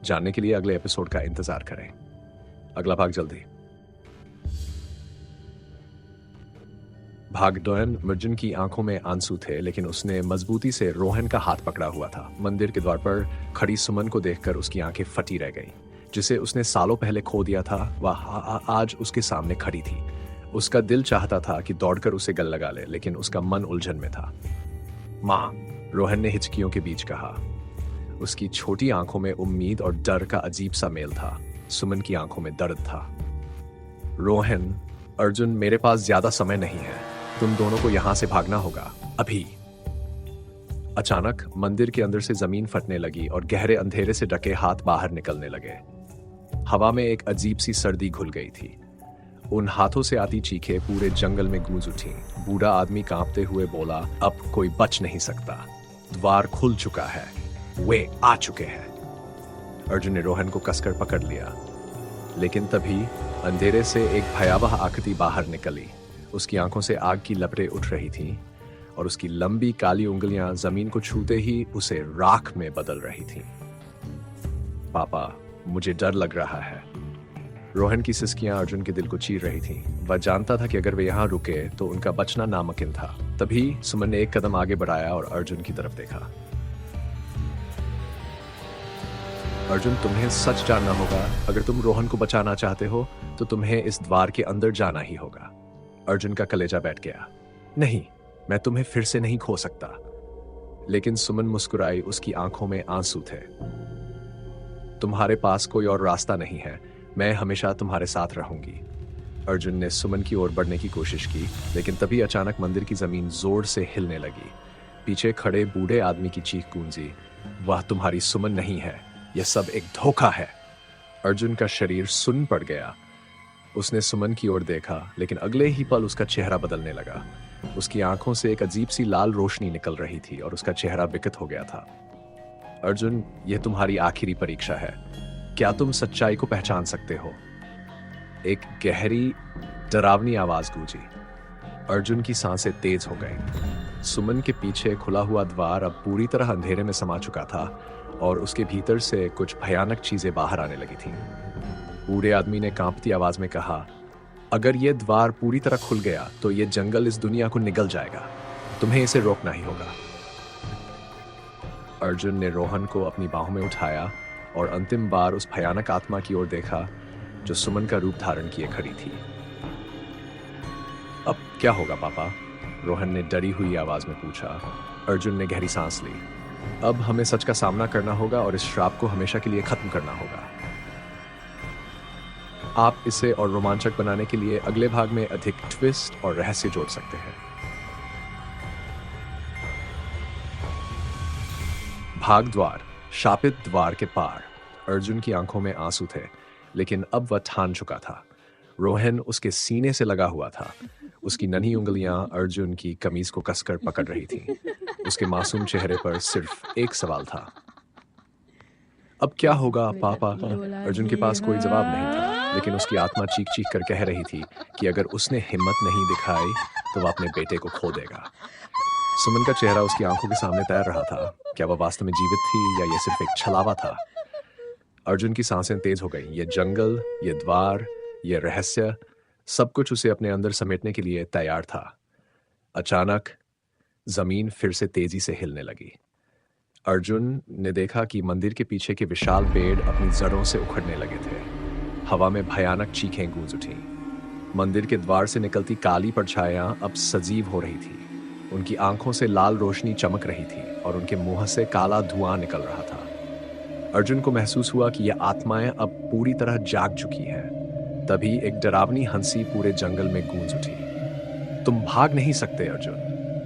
जानने के लिए अगले एपिसोड का इंतजार करें। अगला भाग जल्दी। भाग डोयन। अर्जुन की आंखों में आंसू थे, लेकिन उसने मजबूती से रोहन का हाथ पकड़ा हुआ था। मंदिर के द्वार पर खड़ी सुमन को देखकर उसकी आंखें फटी रह गईं। जिसे उसने सालों पहले खो दिया था, वह आज उसके सामने खड़ी थी। उसका दिल चाहता था कि दौड़कर उसे गले लगा ले, लेकिन उसका मन उलझन में था। माँ, रोहन ने हिचकियों के बीच कहा। उसकी छोटी आंखों में उम्मीद और डर का अजीब सा मेल था। सुमन की आंखों में दर्द था। रोहन, अर्जुन, मेरे पास ज्यादा समय नहीं है। तुम दोनों को यहां से भागना होगा, अभी। अचानक मंदिर के अंदर से जमीन फटने लगी और गहरे अंधेरे से ढके हाथ बाहर निकलने लगे। हवा में एक अजीब सी सर्दी घुल गई थी। उन हाथों से आती चीखें पूरे जंगल में गूंज उठी। बूढ़ा आदमी कांपते हुए बोला, अब कोई बच नहीं सकता, द्वार खुल चुका है, वे आ चुके हैं। अर्जुन ने रोहन को कसकर पकड़ लिया, लेकिन तभी अंधेरे से एक भयावह आकृति बाहर निकली। उसकी आंखों से आग की लपटें उठ रही थीं और उसकी लंबी काली उंगलियां जमीन को छूते ही उसे राख में बदल रही थीं। पापा, मुझे डर लग रहा है। रोहन की सिसकियां अर्जुन के दिल को चीर रही थीं। वह जानता था कि अगर वे यहां रुके तो उनका बचना नामुमकिन था। तभी सुमन ने एक कदम आगे बढ़ाया और अर्जुन की तरफ देखा। अर्जुन, तुम्हें सच जानना होगा। अगर तुम रोहन को बचाना चाहते हो तो तुम्हें इस द्वार के अंदर जाना ही होगा। अर्जुन का कलेजा बैठ गया। नहीं, मैं तुम्हें फिर से नहीं खो सकता। लेकिन सुमन मुस्कुराई। उसकी आंखों में आंसू थे। तुम्हारे पास कोई और रास्ता नहीं है, मैं हमेशा तुम्हारे साथ रहूंगी। अर्जुन ने सुमन की ओर बढ़ने की कोशिश की, लेकिन तभी अचानक मंदिर की जमीन जोर से हिलने लगी। पीछे खड़े बूढ़े आदमी की चीख गूंजी, वह तुम्हारी सुमन नहीं है, यह सब एक धोखा है। अर्जुन का शरीर सुन्न पड़ गया। उसने सुमन की ओर देखा, लेकिन अगले ही पल उसका चेहरा बदलने लगा। उसकी आंखों से एक अजीब सी लाल रोशनी निकल रही थी और उसका चेहरा विकृत हो गया था। अर्जुन, यह तुम्हारी आखिरी परीक्षा है। क्या तुम सच्चाई को पहचान सकते हो? एक गहरी, डरावनी आवाज गूंजी। अर्जुन की सांसें तेज हो गईं। सुमन के पीछे खुला हुआ द्वार अब पूरी तरह अंधेरे में समा चुका था और उसके भीतर से कुछ भयानक चीजें बाहर आने लगी थीं। बूढ़े आदमी ने कांपती आवाज में कहा, अगर यह द्वार पूरी तरह खुल गया तो यह जंगल इस दुनिया को निगल जाएगा। तुम्हें इसे रोकना ही होगा। अर्जुन ने रोहन को अपनी बाहों में उठाया और अंतिम बार उस भयानक आत्मा की ओर देखा जो सुमन का रूप धारण किए खड़ी थी। अब क्या होगा पापा? रोहन ने डरी हुई आवाज में पूछा। अर्जुन ने गहरी सांस ली। अब हमें सच का सामना करना होगा और इस श्राप को हमेशा के लिए खत्म करना होगा। आप इसे और रोमांचक बनाने के लिए अगले भाग में अधिक ट्विस्ट और रहस्य जोड़ सकते हैं। भाग द्वार, शापित द्वार के पार। अर्जुन की आंखों में आंसू थे, लेकिन अब वह ठान चुका था। रोहन उसके सीने से लगा हुआ था। उसकी नन्ही उंगलियां अर्जुन की कमीज को कसकर पकड़ रही थीं। उसके मासूम चेहरे पर सिर्फ एक सवाल था, अब क्या होगा पापा? अर्जुन के पास कोई जवाब नहीं था, लेकिन उसकी आत्मा चीख चीख कर कह रही थी कि अगर उसने हिम्मत नहीं दिखाई तो वह अपने बेटे को खो देगा। सुमन का चेहरा उसकी आंखों के सामने तैर रहा था। क्या वह वास्तव में जीवित थी या यह सिर्फ एक छलावा था? अर्जुन की सांसें तेज हो गईं। यह जंगल, यह द्वार, यह रहस्य, सब कुछ उसे अपने अंदर समेटने के लिए तैयार था। अचानक जमीन फिर से तेजी से हिलने लगी। अर्जुन ने देखा कि मंदिर के पीछे के विशाल पेड़ अपनी जड़ों से उखड़ने लगे थे। हवा में भयानक चीखें गूंज उठीं। मंदिर के द्वार से निकलती काली परछाइयां अब सजीव हो रही थी। उनकी आंखों से लाल रोशनी चमक रही थी और उनके मुंह से काला धुआं निकल रहा था। अर्जुन को महसूस हुआ कि यह आत्माएं अब पूरी तरह जाग चुकी हैं। तभी एक डरावनी हंसी पूरे जंगल में गूंज उठी। तुम भाग नहीं सकते अर्जुन,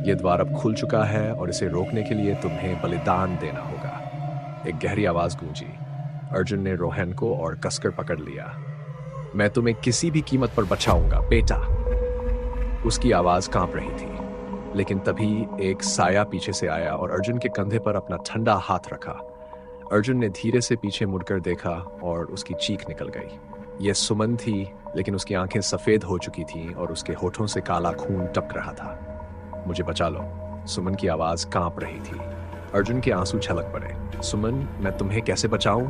यह द्वार अब खुल चुका है और इसे रोकने के लिए तुम्हें बलिदान देना होगा। एक गहरी आवाज गूंजी। अर्जुन ने रोहन को और कसकर पकड़ लिया। मैं तुम्हें किसी भी कीमत पर बचाऊंगा बेटा। उसकी आवाज कांप रही थी, लेकिन तभी एक साया पीछे से आया और अर्जुन के कंधे पर अपना ठंडा हाथ रखा। अर्जुन ने धीरे से पीछे मुड़कर देखा और उसकी चीख निकल गई। यह सुमन थी, लेकिन उसकी आंखें सफेद हो चुकी थीं और उसके होठों से काला खून टपक रहा था। मुझे बचा लो। सुमन की आवाज कांप रही थी। अर्जुन के आंसू छलक पड़े। सुमन, मैं तुम्हें कैसे बचाऊं?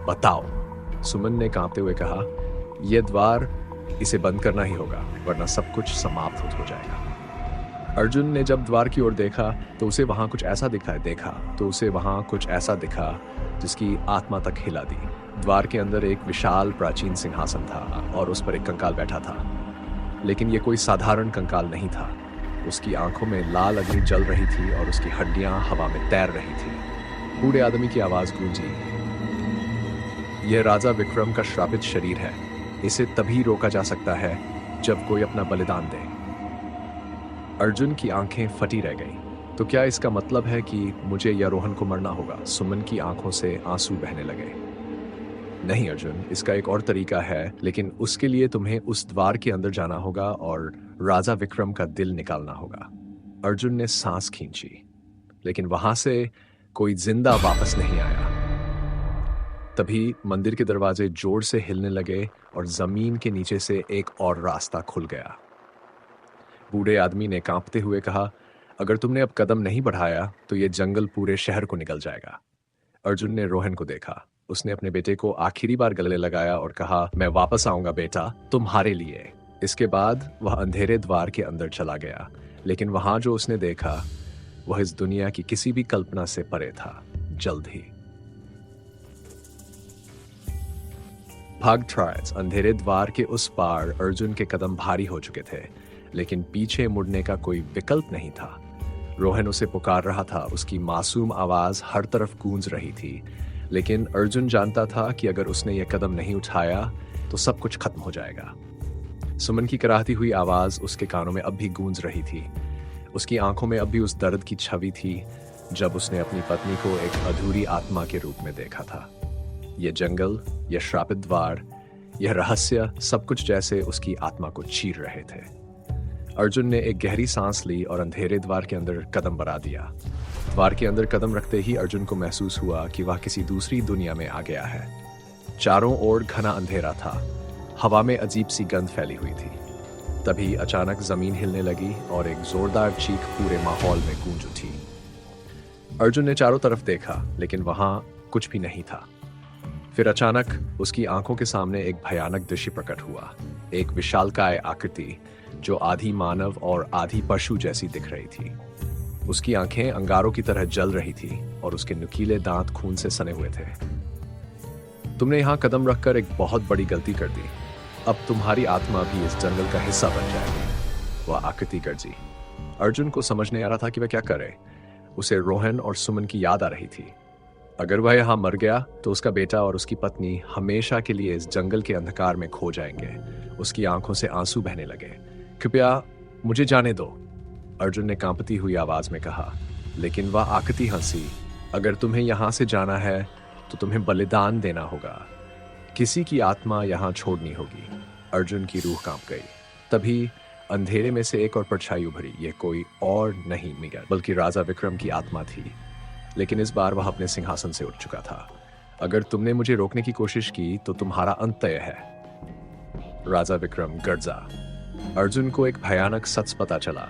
बताओ। सुमन ने कांपते हुए कहा, यह द्वार, इसे बंद करना ही होगा, वरना सब कुछ समाप्त हो जाएगा। अर्जुन ने जब द्वार की ओर देखा तो उसे वहां कुछ ऐसा दिखा जिसकी आत्मा तक हिला दी। द्वार के अंदर एक विशाल प्राचीन सिंहासन था और उस पर एक कंकाल बैठा था, लेकिन यह कोई साधारण कंकाल नहीं था। उसकी आंखों में लाल अग्नि जल रही थी और उसकी हड्डियां हवा में तैर रही थी। बूढ़े आदमी की आवाज गूंजी, यह राजा विक्रम का श्रापित शरीर है। इसे तभी रोका जा सकता है जब कोई अपना बलिदान दे। अर्जुन की आंखें फटी रह गईं। तो क्या इसका मतलब है कि मुझे या रोहन को मरना होगा? सुमन की आंखों से आंसू बहने लगे। नहीं अर्जुन, इसका एक और तरीका है, लेकिन उसके लिए तुम्हें उस द्वार के अंदर जाना होगा और राजा विक्रम का दिल निकालना होगा। अर्जुन ने सांस खींची, लेकिन वहां से कोई जिंदा वापस नहीं आया। तभी मंदिर के दरवाजे जोर से हिलने लगे और जमीन के नीचे से एक और रास्ता खुल गया। बूढ़े आदमी ने कांपते हुए कहा, अगर तुमने अब कदम नहीं बढ़ाया तो यह जंगल पूरे शहर को निगल जाएगा। अर्जुन ने रोहन को देखा। उसने अपने बेटे को आखिरी बार गले लगाया और कहा, मैं वापस आऊंगा बेटा, तुम्हारे लिए। इसके बाद वह अंधेरे द्वार के अंदर चला गया, लेकिन वहां जो उसने देखा वह इस दुनिया की किसी भी कल्पना से परे था। जल्द ही भाग ट्रायल्स। अंधेरे द्वार के उस पार अर्जुन के कदम भारी हो चुके थे, लेकिन पीछे मुड़ने का कोई विकल्प नहीं था। रोहन उसे पुकार रहा था। उसकी मासूम आवाज हर तरफ गूंज रही थी, लेकिन अर्जुन जानता था कि अगर उसने यह कदम नहीं उठाया तो सब कुछ खत्म हो जाएगा। सुमन की कराहती हुई आवाज उसके कानों में अब भी गूंज रही थी। उसकी आंखों में अब भी उस दर्द की छवि थी जब उसने अपनी पत्नी को एक अधूरी आत्मा के रूप में देखा था। ये जंगल, यह श्रापित द्वार, यह रहस्य सब कुछ जैसे उसकी आत्मा को चीर रहे थे। अर्जुन ने एक गहरी सांस ली और अंधेरे द्वार के अंदर कदम बढ़ा दिया। द्वार के अंदर कदम रखते ही अर्जुन को महसूस हुआ कि वह किसी दूसरी दुनिया में आ गया है। चारों ओर घना अंधेरा था, हवा में अजीब सी गंध फैली हुई थी। तभी अचानक जमीन हिलने लगी और एक जोरदार चीख पूरे माहौल में गूंज उठी। अर्जुन ने चारों तरफ देखा, लेकिन वहां कुछ भी नहीं था। फिर अचानक उसकी आंखों के सामने एक भयानक दृश्य प्रकट हुआ। एक विशालकाय आकृति जो आधी मानव और आधी पशु जैसी दिख रही थी। उसकी आंखें अंगारों की तरह जल रही थी और उसके नुकीले दांत खून से सने हुए थे। तुमने यहां कदम रखकर एक बहुत बड़ी गलती कर दी। अब तुम्हारी आत्मा भी इस जंगल का हिस्सा बन जाएगी, वह आकृति गर्जी। अर्जुन को समझ नहीं आ रहा था कि वह क्या करे। उसे रोहन और सुमन की याद आ रही थी। अगर वह यहां मर गया तो उसका बेटा और उसकी पत्नी हमेशा के लिए इस जंगल के अंधकार में खो जाएंगे। उसकी आंखों से आंसू बहने लगे। कृपया मुझे जाने दो, अर्जुन ने कांपती हुई आवाज में कहा। लेकिन वह आकृति हंसी। अगर तुम्हें यहां से जाना है तो तुम्हें बलिदान देना होगा। किसी की आत्मा यहां छोड़नी होगी। अर्जुन की रूह कांप गई। तभी अंधेरे में से एक और परछाई उभरी। यह कोई और नहीं मिगर बल्कि राजा विक्रम की आत्मा थी। लेकिन इस बार वह अपने सिंहासन से उठ चुका था। अगर तुमने मुझे रोकने की कोशिश की तो तुम्हारा अंत तय है, राजा विक्रम गर्जा। अर्जुन को एक भयानक सच पता चला।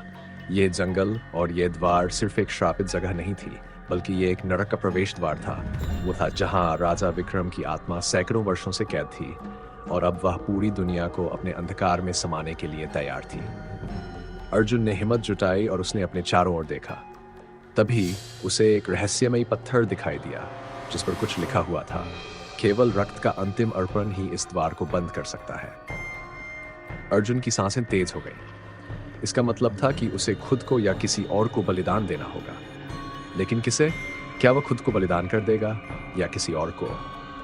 यह जंगल और यह द्वार सिर्फ एक श्रापित जगह नहीं थी, बल्कि यह एक नरक का प्रवेश द्वार था। वो था जहां राजा विक्रम की आत्मा सैकड़ों वर्षों से कैद थी और अब वह पूरी दुनिया को अपने अंधकार में समाने के लिए तैयार थी। अर्जुन ने हिम्मत जुटाई और उसने अपने चारों ओर देखा। तभी उसे एक रहस्यमयी पत्थर दिखाई दिया जिस पर कुछ लिखा हुआ था। केवल रक्त का अंतिम अर्पण ही इस द्वार को बंद कर सकता है। अर्जुन की सांसें तेज हो गई। इसका मतलब था कि उसे खुद को या किसी और को बलिदान देना होगा। लेकिन किसे? क्या वह खुद को बलिदान कर देगा या किसी और को?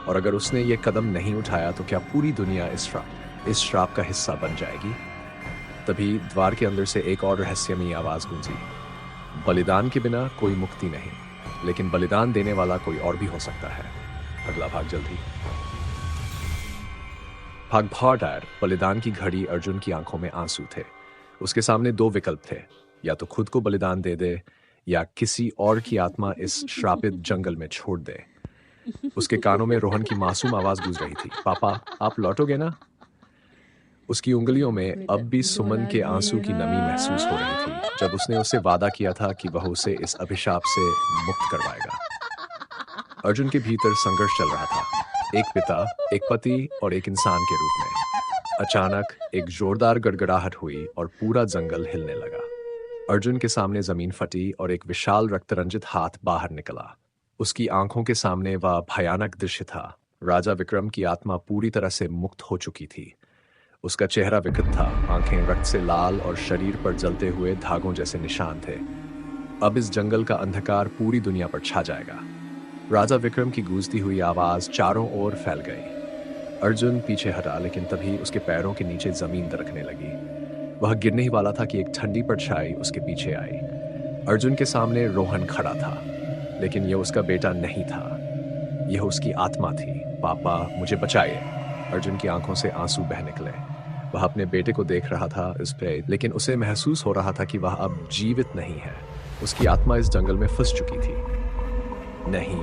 और अगर उसने ये कदम नहीं उठाया तो क्या पूरी दुनिया इस श्राप का हिस्सा बन जाएगी? तभी द्वार के अंदर से एक और रहस्यमयी आवाज गूंजी। बलिदान के बिना कोई मुक्ति नहीं, लेकिन बलिदान देने वाला कोई और भी हो सकता है। अगला भाग जल्दी। भाग भार्डायर बलिदान की घड़ी। अर्जुन की आंखों में आंसू थे। उसके सामने दो विकल्प थे, या तो खुद को बलिदान दे दे या किसी और की आत्मा इस श्रापित जंगल में छोड़ दे। उसके कानों में रोहन की मासूम आवाज गूंज रही थी, पापा आप लौटोगे ना? उसकी उंगलियों में अब भी सुमन के आंसू की नमी महसूस हो रही थी, जब उसने उससे वादा किया था कि वह उसे इस अभिशाप से मुक्त करवाएगा। अर्जुन के भीतर संघर्ष चल रहा था, एक पिता, एक पति और एक इंसान के रूप में। अचानक एक जोरदार गड़गड़ाहट हुई और पूरा जंगल हिलने लगा। अर्जुन के सामने जमीन फटी और एक विशाल रक्तरंजित हाथ बाहर निकला। उसकी आंखों के सामने वह भयानक दृश्य था। राजा विक्रम की आत्मा पूरी तरह से मुक्त हो चुकी थी। उसका चेहरा विकृत था, आंखें रक्त से लाल और शरीर पर जलते हुए धागों जैसे निशान थे। अब इस जंगल का अंधकार पूरी दुनिया पर छा जाएगा। राजा विक्रम की गूंजती हुई आवाज चारों ओर फैल गई। अर्जुन पीछे हटा, लेकिन तभी उसके पैरों के नीचे जमीन दरकने लगी। वह गिरने ही वाला था कि एक ठंडी परछाई उसके पीछे आई। अर्जुन के सामने रोहन खड़ा था, लेकिन यह उसका बेटा नहीं था, यह उसकी आत्मा थी। पापा मुझे बचाइए। अर्जुन की आंखों से आंसू बह निकले। वह अपने बेटे को देख रहा था इस पे, लेकिन उसे महसूस हो रहा था कि वह अब जीवित नहीं है। उसकी आत्मा इस जंगल में फंस चुकी थी। नहीं,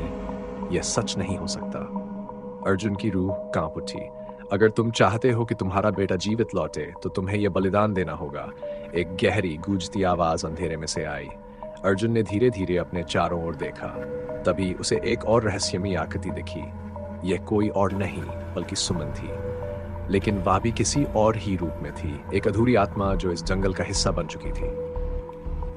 यह सच नहीं हो सकता। अर्जुन की रूह कांप उठी। अगर तुम चाहते हो कि तुम्हारा बेटा जीवित लौटे तो तुम्हें यह बलिदान देना होगा। एक गहरी गूंजती आवाज अंधेरे में से आई। अर्जुन ने धीरे धीरे अपने चारों ओर देखा। तभी उसे एक और रहस्यमयी आकृति दिखी। यह कोई और नहीं बल्कि सुमन थी, लेकिन वह भी किसी और ही रूप में थी, एक अधूरी आत्मा जो इस जंगल का हिस्सा बन चुकी थी।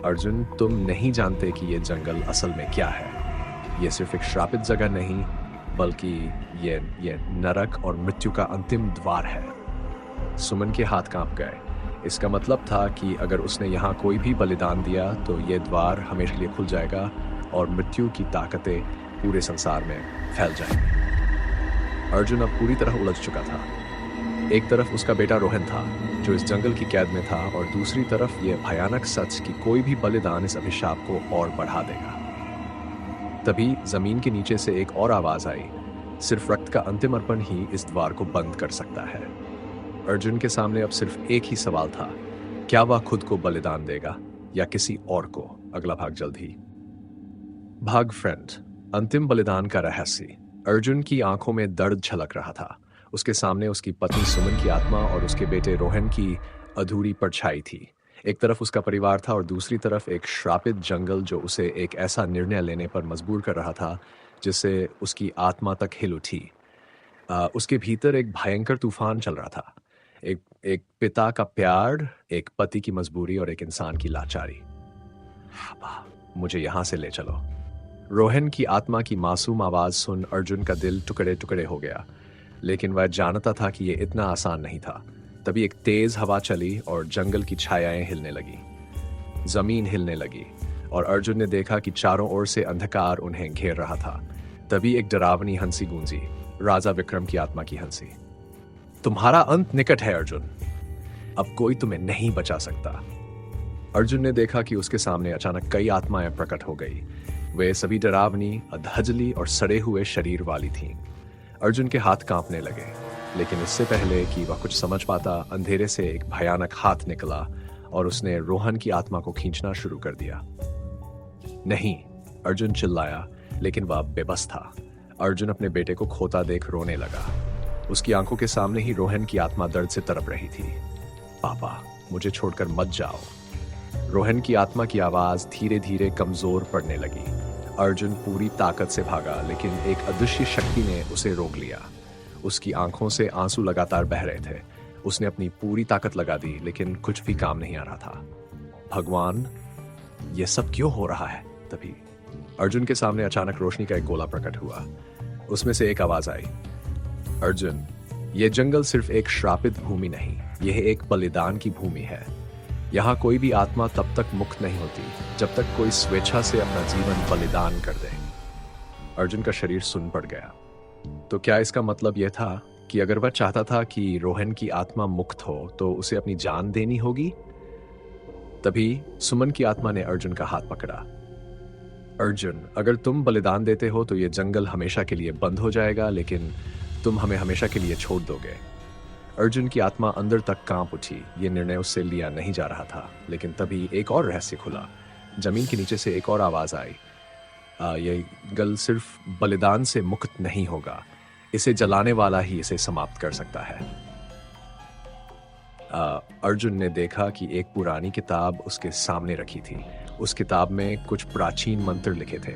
अर्जुन, तुम नहीं जानते कि यह जंगल असल में क्या है। यह सिर्फ एक श्रापित जगह नहीं, बल्कि यह नरक और मृत्यु का अंतिम द्वार है। सुमन के हाथ कांप गए। इसका मतलब था कि अगर उसने यहाँ कोई भी बलिदान दिया तो यह द्वार हमेशा के लिए खुल जाएगा और मृत्यु की ताकतें पूरे संसार में फैल जाएंगी। अर्जुन अब पूरी तरह उलझ चुका था। एक तरफ उसका बेटा रोहन था जो इस जंगल की कैद में था, और दूसरी तरफ यह भयानक सच कि कोई भी बलिदान इस अभिशाप को और बढ़ा देगा। तभी जमीन के नीचे से एक और आवाज आई। सिर्फ रक्त का अंतिम अर्पण ही इस द्वार को बंद कर सकता है। अर्जुन के सामने अब सिर्फ एक ही सवाल था, क्या वह खुद को बलिदान देगा या किसी और को? अगला भाग जल्द ही। भाग फ्रेंड, अंतिम बलिदान का रहस्य। अर्जुन की आंखों में दर्द झलक रहा था। उसके सामने उसकी पत्नी सुमन की आत्मा और उसके बेटे रोहन की अधूरी परछाई थी। एक तरफ उसका परिवार था और दूसरी तरफ एक श्रापित जंगल जो उसे एक ऐसा निर्णय लेने पर मजबूर कर रहा था जिससे उसकी आत्मा तक हिल उठी। उसके भीतर एक भयंकर तूफान चल रहा था। एक पिता का प्यार, एक पति की मजबूरी और एक इंसान की लाचारी। मुझे यहां से ले चलो। रोहन की आत्मा की मासूम आवाज सुन अर्जुन का दिल टुकड़े टुकड़े हो गया, लेकिन वह जानता था कि यह इतना आसान नहीं था। तभी एक तेज हवा चली और जंगल की छायाएं हिलने लगी, जमीन हिलने लगी और अर्जुन ने देखा कि चारों ओर से अंधकार उन्हें घेर रहा था। तभी एक डरावनी हंसी गूंजी, राजा विक्रम की आत्मा की हंसी। तुम्हारा अंत निकट है अर्जुन, अब कोई तुम्हें नहीं बचा सकता। अर्जुन ने देखा कि उसके सामने अचानक कई आत्माएं प्रकट हो गई। वे सभी डरावनी, अधजली और सड़े हुए शरीर वाली थीं। अर्जुन के हाथ कांपने लगे, लेकिन इससे पहले कि वह कुछ समझ पाता, अंधेरे से एक भयानक हाथ निकला और उसने रोहन की आत्मा को खींचना शुरू कर दिया। नहीं, अर्जुन चिल्लाया, लेकिन वह बेबस था। अर्जुन अपने बेटे को खोता देख रोने लगा। उसकी आंखों के सामने ही रोहन की आत्मा दर्द से तड़प रही थी। पापा, मुझे छोड़कर मत जाओ। रोहन की आत्मा की आवाज धीरे धीरे कमजोर पड़ने लगी। अर्जुन पूरी ताकत से भागा, लेकिन एक अदृश्य शक्ति ने उसे रोक लिया। उसकी आंखों से आंसू लगातार बह रहे थे। उसने अपनी पूरी ताकत लगा दी, लेकिन कुछ भी काम नहीं आ रहा था। भगवान, यह सब क्यों हो रहा है? तभी अर्जुन के सामने अचानक रोशनी का एक गोला प्रकट हुआ। उसमें से एक आवाज आई, अर्जुन, यह जंगल सिर्फ एक श्रापित भूमि नहीं, यह एक बलिदान की भूमि है। यहाँ कोई भी आत्मा तब तक मुक्त नहीं होती जब तक कोई स्वेच्छा से अपना जीवन बलिदान कर दे। अर्जुन का शरीर सुन्न पड़ गया। तो क्या इसका मतलब यह था कि अगर वह चाहता था कि रोहन की आत्मा मुक्त हो तो उसे अपनी जान देनी होगी? तभी सुमन की आत्मा ने अर्जुन का हाथ पकड़ा। अर्जुन, अगर तुम बलिदान देते हो तो यह जंगल हमेशा के लिए बंद हो जाएगा, लेकिन तुम हमें हमेशा के लिए छोड़ दोगे। अर्जुन की आत्मा अंदर तक कांप उठी। ये निर्णय उससे लिया नहीं जा रहा था, लेकिन तभी एक और रहस्य खुला। जमीन के नीचे से एक और आवाज आई, यह जंगल सिर्फ बलिदान से मुक्त नहीं होगा, इसे जलाने वाला ही इसे समाप्त कर सकता है। अर्जुन ने देखा कि एक पुरानी किताब उसके सामने रखी थी। उस किताब में कुछ प्राचीन मंत्र लिखे थे।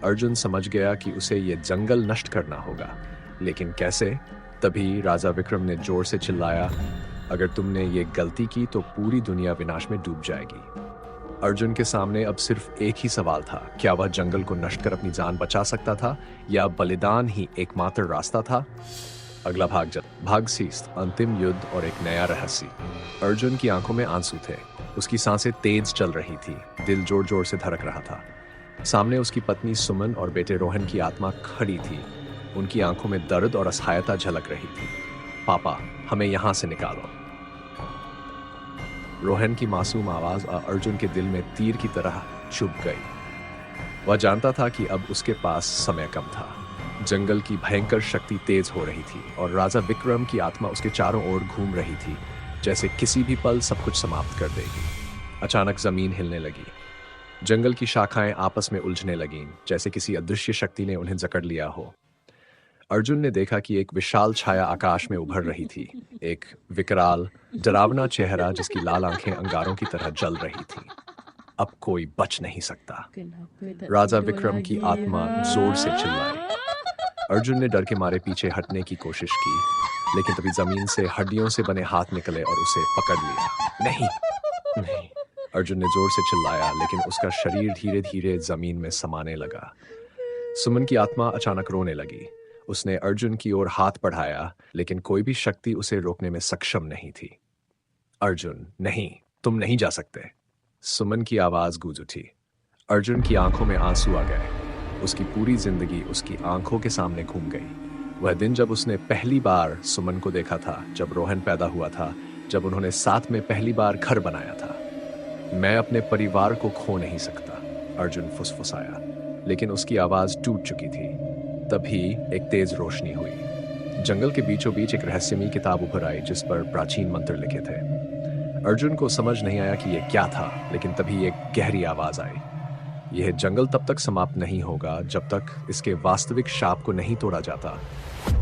अर्जुन समझ गया कि उसे यह जंगल नष्ट करना होगा, लेकिन कैसे? तभी राजा विक्रम ने जोर से चिल्लाया, अगर तुमने ये गलती की तो पूरी दुनिया विनाश में डूब जाएगी। अर्जुन के सामने अब सिर्फ एक ही सवाल था, क्या वह जंगल को नष्ट कर अपनी जान बचा सकता था या बलिदान ही एकमात्र रास्ता था? अगला भाग सीस, अंतिम युद्ध और एक नया रहस्य। अर्जुन की आंखों में आंसू थे। उसकी सांसें तेज चल रही थी, दिल जोर जोर से धड़क रहा था। सामने उसकी पत्नी सुमन और बेटे रोहन की आत्मा खड़ी थी। उनकी आंखों में दर्द और असहायता झलक रही थी। पापा, हमें यहां से निकालो। रोहन की मासूम आवाज अर्जुन के दिल में तीर की तरह चुभ गई। वह जानता था कि अब उसके पास समय कम था। जंगल की भयंकर शक्ति तेज हो रही थी और राजा विक्रम की आत्मा उसके चारों ओर घूम रही थी, जैसे किसी भी पल सब कुछ समाप्त कर देगी। अचानक जमीन हिलने लगी। जंगल की शाखाएं आपस में उलझने लगीं, जैसे किसी अदृश्य शक्ति ने उन्हें जकड़ लिया हो। अर्जुन ने देखा कि एक विशाल छाया आकाश में उभर रही थी, एक विकराल, डरावना चेहरा जिसकी लाल आंखें अंगारों की तरह जल रही थी। अब कोई बच नहीं सकता। राजा विक्रम की आत्मा जोर से चिल्लाई। अर्जुन ने डर के मारे पीछे हटने की कोशिश की, लेकिन तभी जमीन से हड्डियों से बने हाथ निकले और उसे पकड़ लिया। नहीं, नहीं। अर्जुन ने जोर से चिल्लाया, लेकिन उसका शरीर धीरे धीरे जमीन में समाने लगा। सुमन की आत्मा अचानक रोने लगी। उसने अर्जुन की ओर हाथ बढ़ाया, लेकिन कोई भी शक्ति उसे रोकने में सक्षम नहीं थी। अर्जुन, नहीं, तुम नहीं जा सकते। सुमन की आवाज गूंज उठी। अर्जुन की आंखों में आंसू आ गए। उसकी पूरी जिंदगी उसकी आंखों के सामने घूम गई। वह दिन जब उसने पहली बार सुमन को देखा था, जब रोहन पैदा हुआ था, जब उन्होंने साथ में पहली बार घर बनाया था। मैं अपने परिवार को खो नहीं सकता, अर्जुन फुसफुसाया, लेकिन उसकी आवाज टूट चुकी थी। तभी एक तेज रोशनी हुई। जंगल के बीचों बीच एक रहस्यमयी किताब उभर आई जिस पर प्राचीन मंत्र लिखे थे। अर्जुन को समझ नहीं आया कि यह क्या था, लेकिन तभी एक गहरी आवाज आई। यह जंगल तब तक समाप्त नहीं होगा जब तक इसके वास्तविक शाप को नहीं तोड़ा जाता।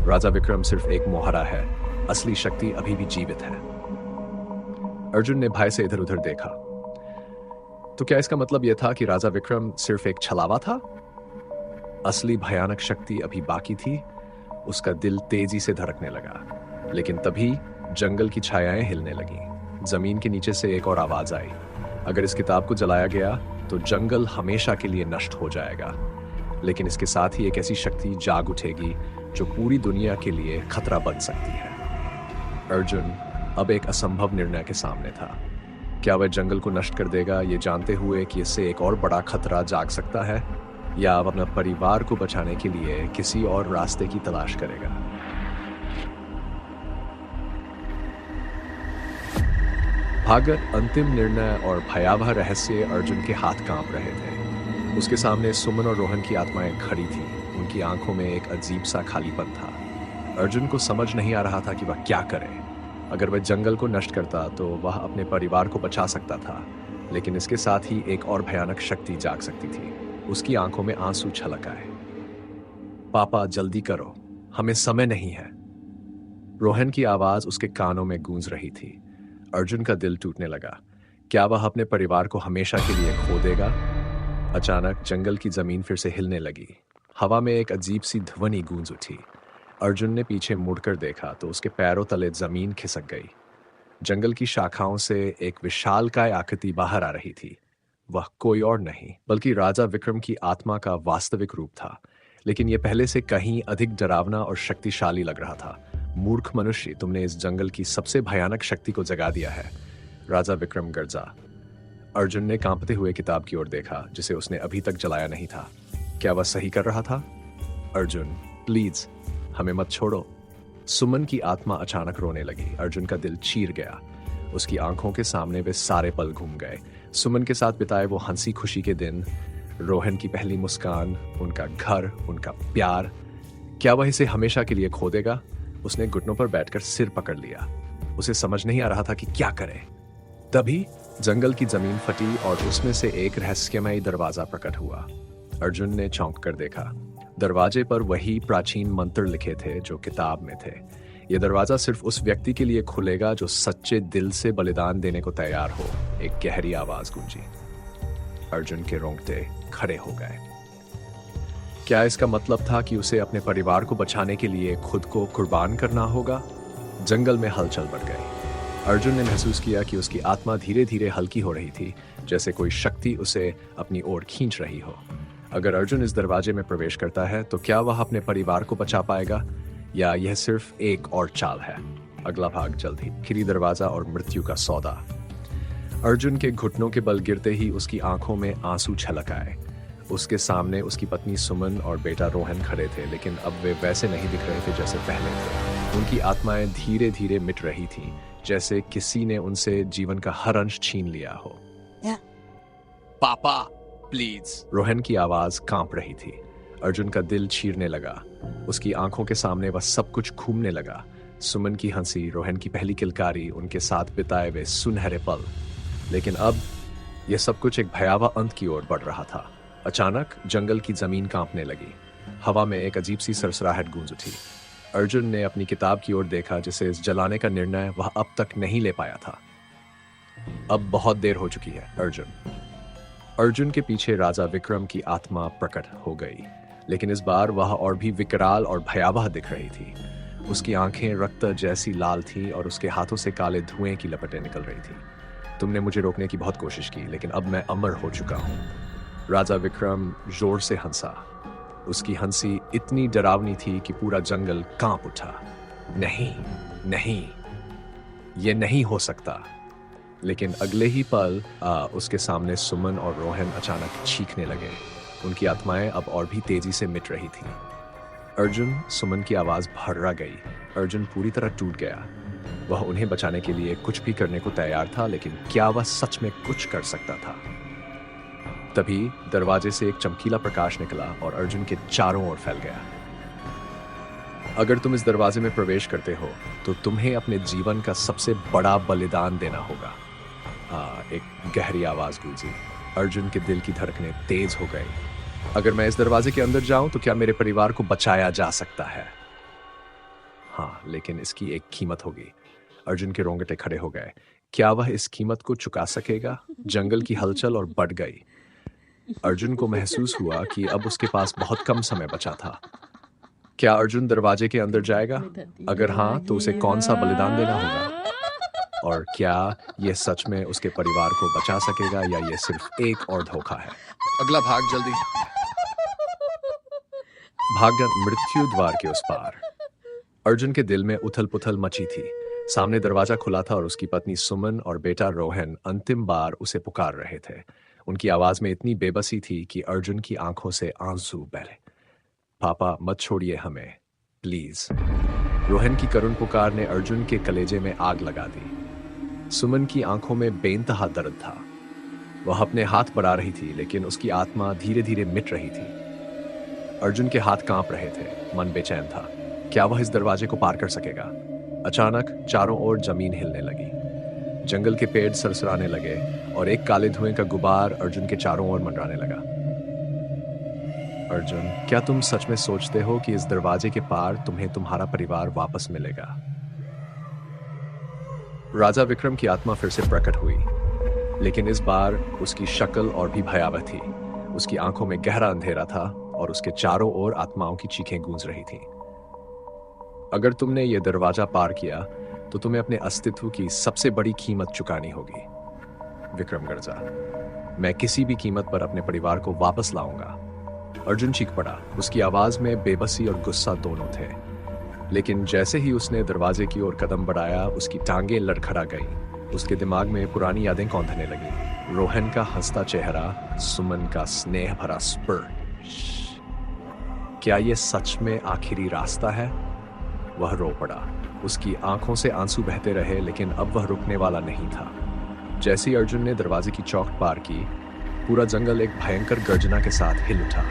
राजा विक्रम सिर्फ एक मोहरा है, असली शक्ति अभी भी जीवित है। अर्जुन ने भय से इधर उधर देखा। तो क्या इसका मतलब यह था कि राजा विक्रम सिर्फ एक छलावा था? असली भयानक शक्ति अभी बाकी थी। उसका दिल तेजी से धड़कने लगा। लेकिन तभी जंगल की छायाएं हिलने लगीं। जमीन के नीचे से एक और आवाज आई। अगर इस किताब को जलाया गया तो जंगल हमेशा के लिए नष्ट हो जाएगा, लेकिन इसके साथ ही एक ऐसी शक्ति जाग उठेगी जो पूरी दुनिया के लिए खतरा बन सकती है। अर्जुन अब एक असंभव निर्णय के सामने था। क्या वह जंगल को नष्ट कर देगा ये जानते हुए कि इससे एक और बड़ा खतरा जाग सकता है, या वह अपना परिवार को बचाने के लिए किसी और रास्ते की तलाश करेगा? भागत अंतिम निर्णय और भयावह रहस्य अर्जुन के हाथ कांप रहे थे। उसके सामने सुमन और रोहन की आत्माएं खड़ी थीं। उनकी आंखों में एक अजीब सा खालीपन था। अर्जुन को समझ नहीं आ रहा था कि वह क्या करे। अगर वह जंगल को नष्ट करता तो वह अपने परिवार को बचा सकता था, लेकिन इसके साथ ही एक और भयानक शक्ति जाग सकती थी। उसकी आंखों में आंसू छलक आए। पापा जल्दी करो, हमें समय नहीं है। रोहन की आवाज उसके कानों में गूंज रही थी। अर्जुन का दिल टूटने लगा। क्या वह अपने परिवार को हमेशा के लिए खो देगा? अचानक जंगल की जमीन फिर से हिलने लगी। हवा में एक अजीब सी ध्वनि गूंज उठी। अर्जुन ने पीछे मुड़कर देखा तो उसके पैरों तले जमीन खिसक गई। जंगल की शाखाओं से एक विशालकाय आकृति बाहर आ रही थी। वह कोई और नहीं बल्कि राजा विक्रम की आत्मा का वास्तविक रूप था, लेकिन यह पहले से कहीं अधिक डरावना और शक्तिशाली लग रहा था। मूर्ख मनुष्य, तुमने इस जंगल की सबसे भयानक शक्ति को जगा दिया है। राजा विक्रम गर्जा। अर्जुन ने कांपते हुए किताब की ओर देखा जिसे उसने अभी तक जलाया नहीं था। क्या वह सही कर रहा था? अर्जुन प्लीज हमें मत छोड़ो। सुमन की आत्मा अचानक रोने लगी। अर्जुन का दिल चीर गया। उसकी आंखों के सामने वे सारे पल घूम गए। सुमन के साथ बिताए वो हंसी खुशी के दिन, रोहन की पहली मुस्कान, उनका घर, उनका प्यार। क्या वह इसे हमेशा के लिए खो देगा? उसने घुटनों पर बैठकर सिर पकड़ लिया। उसे समझ नहीं आ रहा था कि क्या करे। तभी जंगल की जमीन फटी और उसमें से एक रहस्यमय दरवाजा प्रकट हुआ। अर्जुन ने चौंक कर देखा। दरवाजे पर वही प्राचीन मंत्र लिखे थे जो किताब में थे। यह दरवाजा सिर्फ उस व्यक्ति के लिए खुलेगा जो सच्चे दिल से बलिदान देने को तैयार हो। एक गहरी आवाज गूंजी। अर्जुन के रोंगटे खड़े हो गए। क्या इसका मतलब था कि उसे अपने परिवार को बचाने के लिए खुद को कुर्बान करना होगा? जंगल में हलचल बढ़ गई। अर्जुन ने महसूस किया कि उसकी आत्मा धीरे धीरे हल्की हो रही थी, जैसे कोई शक्ति उसे अपनी ओर खींच रही हो। अगर अर्जुन इस दरवाजे में प्रवेश करता है तो क्या वह अपने परिवार को बचा पाएगा, या यह सिर्फ एक और चाल है? अगला भाग जल्द ही। खिरी दरवाजा और मृत्यु का सौदा। अर्जुन के घुटनों के बल गिरते ही उसकी आंखों में आंसू छलक आए। उसके सामने उसकी पत्नी सुमन और बेटा रोहन खड़े थे, लेकिन अब वे वैसे नहीं दिख रहे थे जैसे पहले थे। उनकी आत्माएं धीरे धीरे मिट रही थीं, जैसे किसी ने उनसे जीवन का हर अंश छीन लिया हो। पापा प्लीज। रोहन की आवाज कांप रही थी। अर्जुन का दिल चीरने लगा। उसकी आंखों के सामने वह सब कुछ घूमने लगा। सुमन की हंसी, रोहन की पहली किलकारी, उनके साथ बिताए हुए सुनहरे पल। लेकिन अब यह सब कुछ एक भयावह अंत की ओर बढ़ रहा था। अचानक जंगल की जमीन कांपने लगी। हवा में एक अजीब सी सरसराहट गूंज उठी। अर्जुन ने अपनी किताब की ओर देखा जिसे इस जलाने का निर्णय वह अब तक नहीं ले पाया था। अब बहुत देर हो चुकी है। अर्जुन के पीछे राजा विक्रम की आत्मा प्रकट हो गई, लेकिन इस बार वह और भी विकराल और भयावह दिख रही थी। उसकी आंखें रक्त जैसी लाल थीं और उसके हाथों से काले धुएं की लपटें निकल रही थी। तुमने मुझे रोकने की बहुत कोशिश की, लेकिन अब मैं अमर हो चुका हूं। राजा विक्रम जोर से हंसा। उसकी हंसी इतनी डरावनी थी कि पूरा जंगल कांप उठा। नहीं नहीं, यह नहीं हो सकता। लेकिन अगले ही पल उसके सामने सुमन और रोहन अचानक चीखने लगे। उनकी आत्माएं अब और भी तेजी से मिट रही थीं। अर्जुन, सुमन की आवाज भर्रा गई। अर्जुन पूरी तरह टूट गया। वह उन्हें बचाने के लिए कुछ भी करने को तैयार था, लेकिन क्या वह सच में कुछ कर सकता था? तभी दरवाजे से एक चमकीला प्रकाश निकला और अर्जुन के चारों ओर फैल गया। अगर तुम इस दरवाजे में प्रवेश करते हो तो तुम्हें अपने जीवन का सबसे बड़ा बलिदान देना होगा। एक गहरी आवाज गूंजी। अर्जुन के दिल की धड़कनें तेज हो गई। अगर मैं इस दरवाजे के अंदर जाऊं तो क्या मेरे परिवार को बचाया जा सकता है? हाँ, लेकिन इसकी एक कीमत होगी। अर्जुन के रोंगटे खड़े हो गए। क्या वह इस कीमत को चुका सकेगा? जंगल की हलचल और बढ़ गई। अर्जुन को महसूस हुआ कि अब उसके पास बहुत कम समय बचा था। क्या अर्जुन दरवाजे के अंदर जाएगा? अगर हाँ, तो उसे कौन सा बलिदान देना होगा? और क्या यह सच में उसके परिवार को बचा सकेगा या यह सिर्फ एक और धोखा है? अगला भाग जल्दी। भागना मृत्यु द्वार के उस पार। अर्जुन के दिल में उथल पुथल मची थी। सामने दरवाजा खुला था और उसकी पत्नी सुमन और बेटा रोहन अंतिम बार उसे पुकार रहे थे। उनकी आवाज में इतनी बेबसी थी कि अर्जुन की आंखों से आंसू बहे। पापा, मत छोड़िए हमें, प्लीज। रोहन की करुण पुकार ने अर्जुन के कलेजे में आग लगा दी। सुमन की आंखों में बेइंतहा दर्द था। वह अपने हाथ बढ़ा रही थी, लेकिन उसकी आत्मा धीरे धीरे मिट रही थी। अर्जुन के हाथ कांप रहे थे, मन बेचैन था। क्या वह इस दरवाजे को पार कर सकेगा? अचानक चारों ओर जमीन हिलने लगी। जंगल के पेड़ सरसराने लगे और एक काले धुएं का गुबार अर्जुन के चारों ओर मंडराने लगा। अर्जुन, क्या तुम सच में सोचते हो कि इस दरवाजे के पार तुम्हें तुम्हारा परिवार वापस मिलेगा? राजा विक्रम की आत्मा फिर से प्रकट हुई, लेकिन इस बार उसकी शक्ल और भी भयावह थी। उसकी आंखों में गहरा अंधेरा था और उसके चारों ओर आत्माओं की चीखें गूंज रही थीं। अगर तुमने यह दरवाजा पार किया तो तुम्हें अपने अस्तित्व की सबसे बड़ी कीमत चुकानी होगी। विक्रम गर्जा, मैं किसी भी कीमत पर अपने परिवार को वापस लाऊंगा। अर्जुन चीख पड़ा। उसकी आवाज में बेबसी और गुस्सा दोनों थे। लेकिन जैसे ही उसने दरवाजे की ओर कदम बढ़ाया, उसकी टांगें लड़खड़ा गईं। उसके दिमाग में पुरानी यादें कौंधने लगीं। रोहन का हंसता चेहरा, सुमन का स्नेह भरा स्पर्श। क्या यह सच में आखिरी रास्ता है? वह रो पड़ा। उसकी आंखों से आंसू बहते रहे, लेकिन अब वह रुकने वाला नहीं था। जैसे ही अर्जुन ने दरवाजे की चौखट पार की, पूरा जंगल एक भयंकर गर्जना के साथ हिल उठा।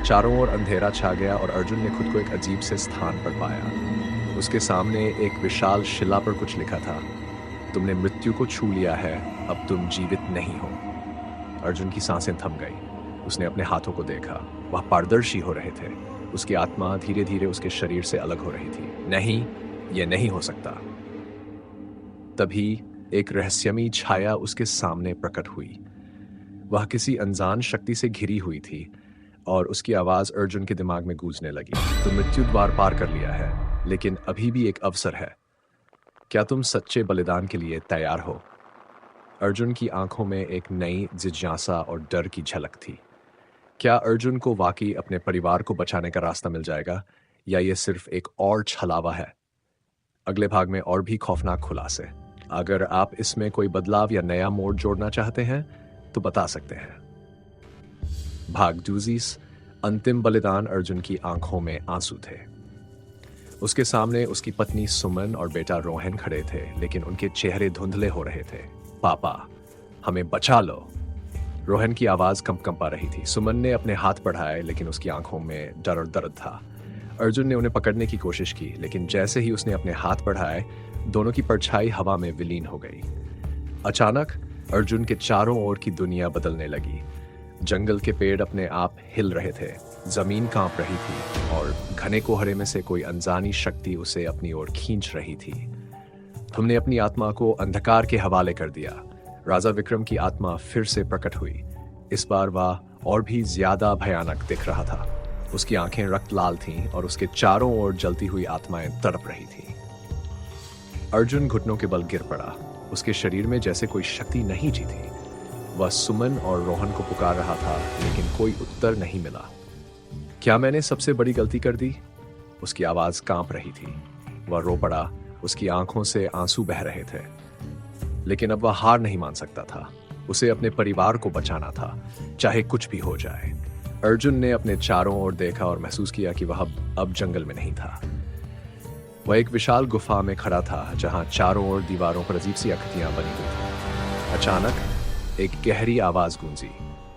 चारों ओर अंधेरा छा गया और अर्जुन ने खुद को एक अजीब से स्थान पर पाया। उसके सामने एक विशाल शिला पर कुछ लिखा था, तुमने मृत्यु को छू लिया है, अब तुम जीवित नहीं हो। अर्जुन की सांसें थम गई। उसने अपने हाथों को देखा। वह पारदर्शी हो रहे थे। उसकी आत्मा धीरे धीरे उसके शरीर से अलग हो रही थी। नहीं, यह नहीं हो सकता। तभी एक रहस्यमयी छाया उसके सामने प्रकट हुई। वह किसी अनजान शक्ति से घिरी हुई थी और उसकी आवाज अर्जुन के दिमाग में गूंजने लगी। तुम मृत्यु द्वार पार कर लिया है, लेकिन अभी भी एक अवसर है। क्या तुम सच्चे बलिदान के लिए तैयार हो? अर्जुन की आंखों में एक नई जिज्ञासा और डर की झलक थी। क्या अर्जुन को वाकई अपने परिवार को बचाने का रास्ता मिल जाएगा या यह सिर्फ एक और छलावा है? अगले भाग में और भी खौफनाक खुलासे। अगर आप इसमें कोई बदलाव या नया मोड़ जोड़ना चाहते हैं तो बता सकते हैं। भाग दूजीस, अंतिम बलिदान। अर्जुन की आंखों में आंसू थे। उसके सामने उसकी पत्नी सुमन और बेटा रोहन खड़े थे, लेकिन उनके चेहरे धुंधले हो रहे थे। पापा, हमें बचा लो। रोहन की आवाज कंपा रही थी। सुमन ने अपने हाथ बढ़ाए, लेकिन उसकी आंखों में डर और दर्द था। अर्जुन ने उन्हें पकड़ने की कोशिश की, लेकिन जैसे ही उसने अपने हाथ बढ़ाए, दोनों की परछाई हवा में विलीन हो गई। अचानक अर्जुन के चारों ओर की दुनिया बदलने लगी। जंगल के पेड़ अपने आप हिल रहे थे, जमीन कांप रही थी और घने कोहरे में से कोई अनजानी शक्ति उसे अपनी ओर खींच रही थी। तुमने अपनी आत्मा को अंधकार के हवाले कर दिया। राजा विक्रम की आत्मा फिर से प्रकट हुई। इस बार वह और भी ज्यादा भयानक दिख रहा था। उसकी आंखें रक्त लाल थीं और उसके चारों ओर जलती हुई आत्माएं तड़प रही थीं। अर्जुन घुटनों के बल गिर पड़ा। उसके शरीर में जैसे कोई शक्ति नहीं जी थी। वह सुमन और रोहन को पुकार रहा था, लेकिन कोई उत्तर नहीं मिला। क्या मैंने सबसे बड़ी गलती कर दी? उसकी आवाज कांप रही थी। वह रो पड़ा। उसकी आंखों से आंसू बह रहे थे, लेकिन अब वह हार नहीं मान सकता था। उसे अपने परिवार को बचाना था, चाहे कुछ भी हो जाए। अर्जुन ने अपने चारों ओर देखा और महसूस किया कि वह अब जंगल में नहीं था। वह एक विशाल गुफा में खड़ा था, जहां चारों ओर दीवारों पर अजीब सी आकृतियां बनी हुई थी। अचानक एक गहरी आवाज गूंजी,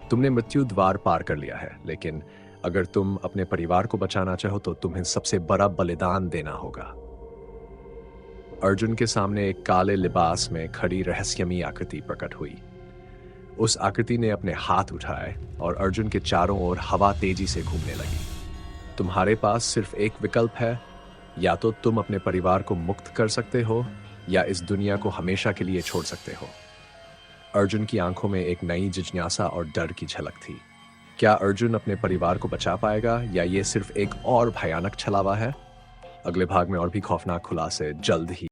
तुमने मृत्यु द्वार पार कर लिया है, लेकिन अगर तुम अपने परिवार को बचाना चाहो तो तुम्हें सबसे बड़ा बलिदान देना होगा। अर्जुन के सामने एक काले लिबास में खड़ी रहस्यमयी आकृति प्रकट हुई। उस आकृति ने अपने हाथ उठाए और अर्जुन के चारों ओर हवा तेजी से घूमने लगी। तुम्हारे पास सिर्फ एक विकल्प है, या तो तुम अपने परिवार को मुक्त कर सकते हो या इस दुनिया को हमेशा के लिए छोड़ सकते हो। अर्जुन की आंखों में एक नई जिज्ञासा और डर की झलक थी। क्या अर्जुन अपने परिवार को बचा पाएगा या ये सिर्फ एक और भयानक छलावा है? अगले भाग में और भी खौफनाक खुलासे जल्द ही।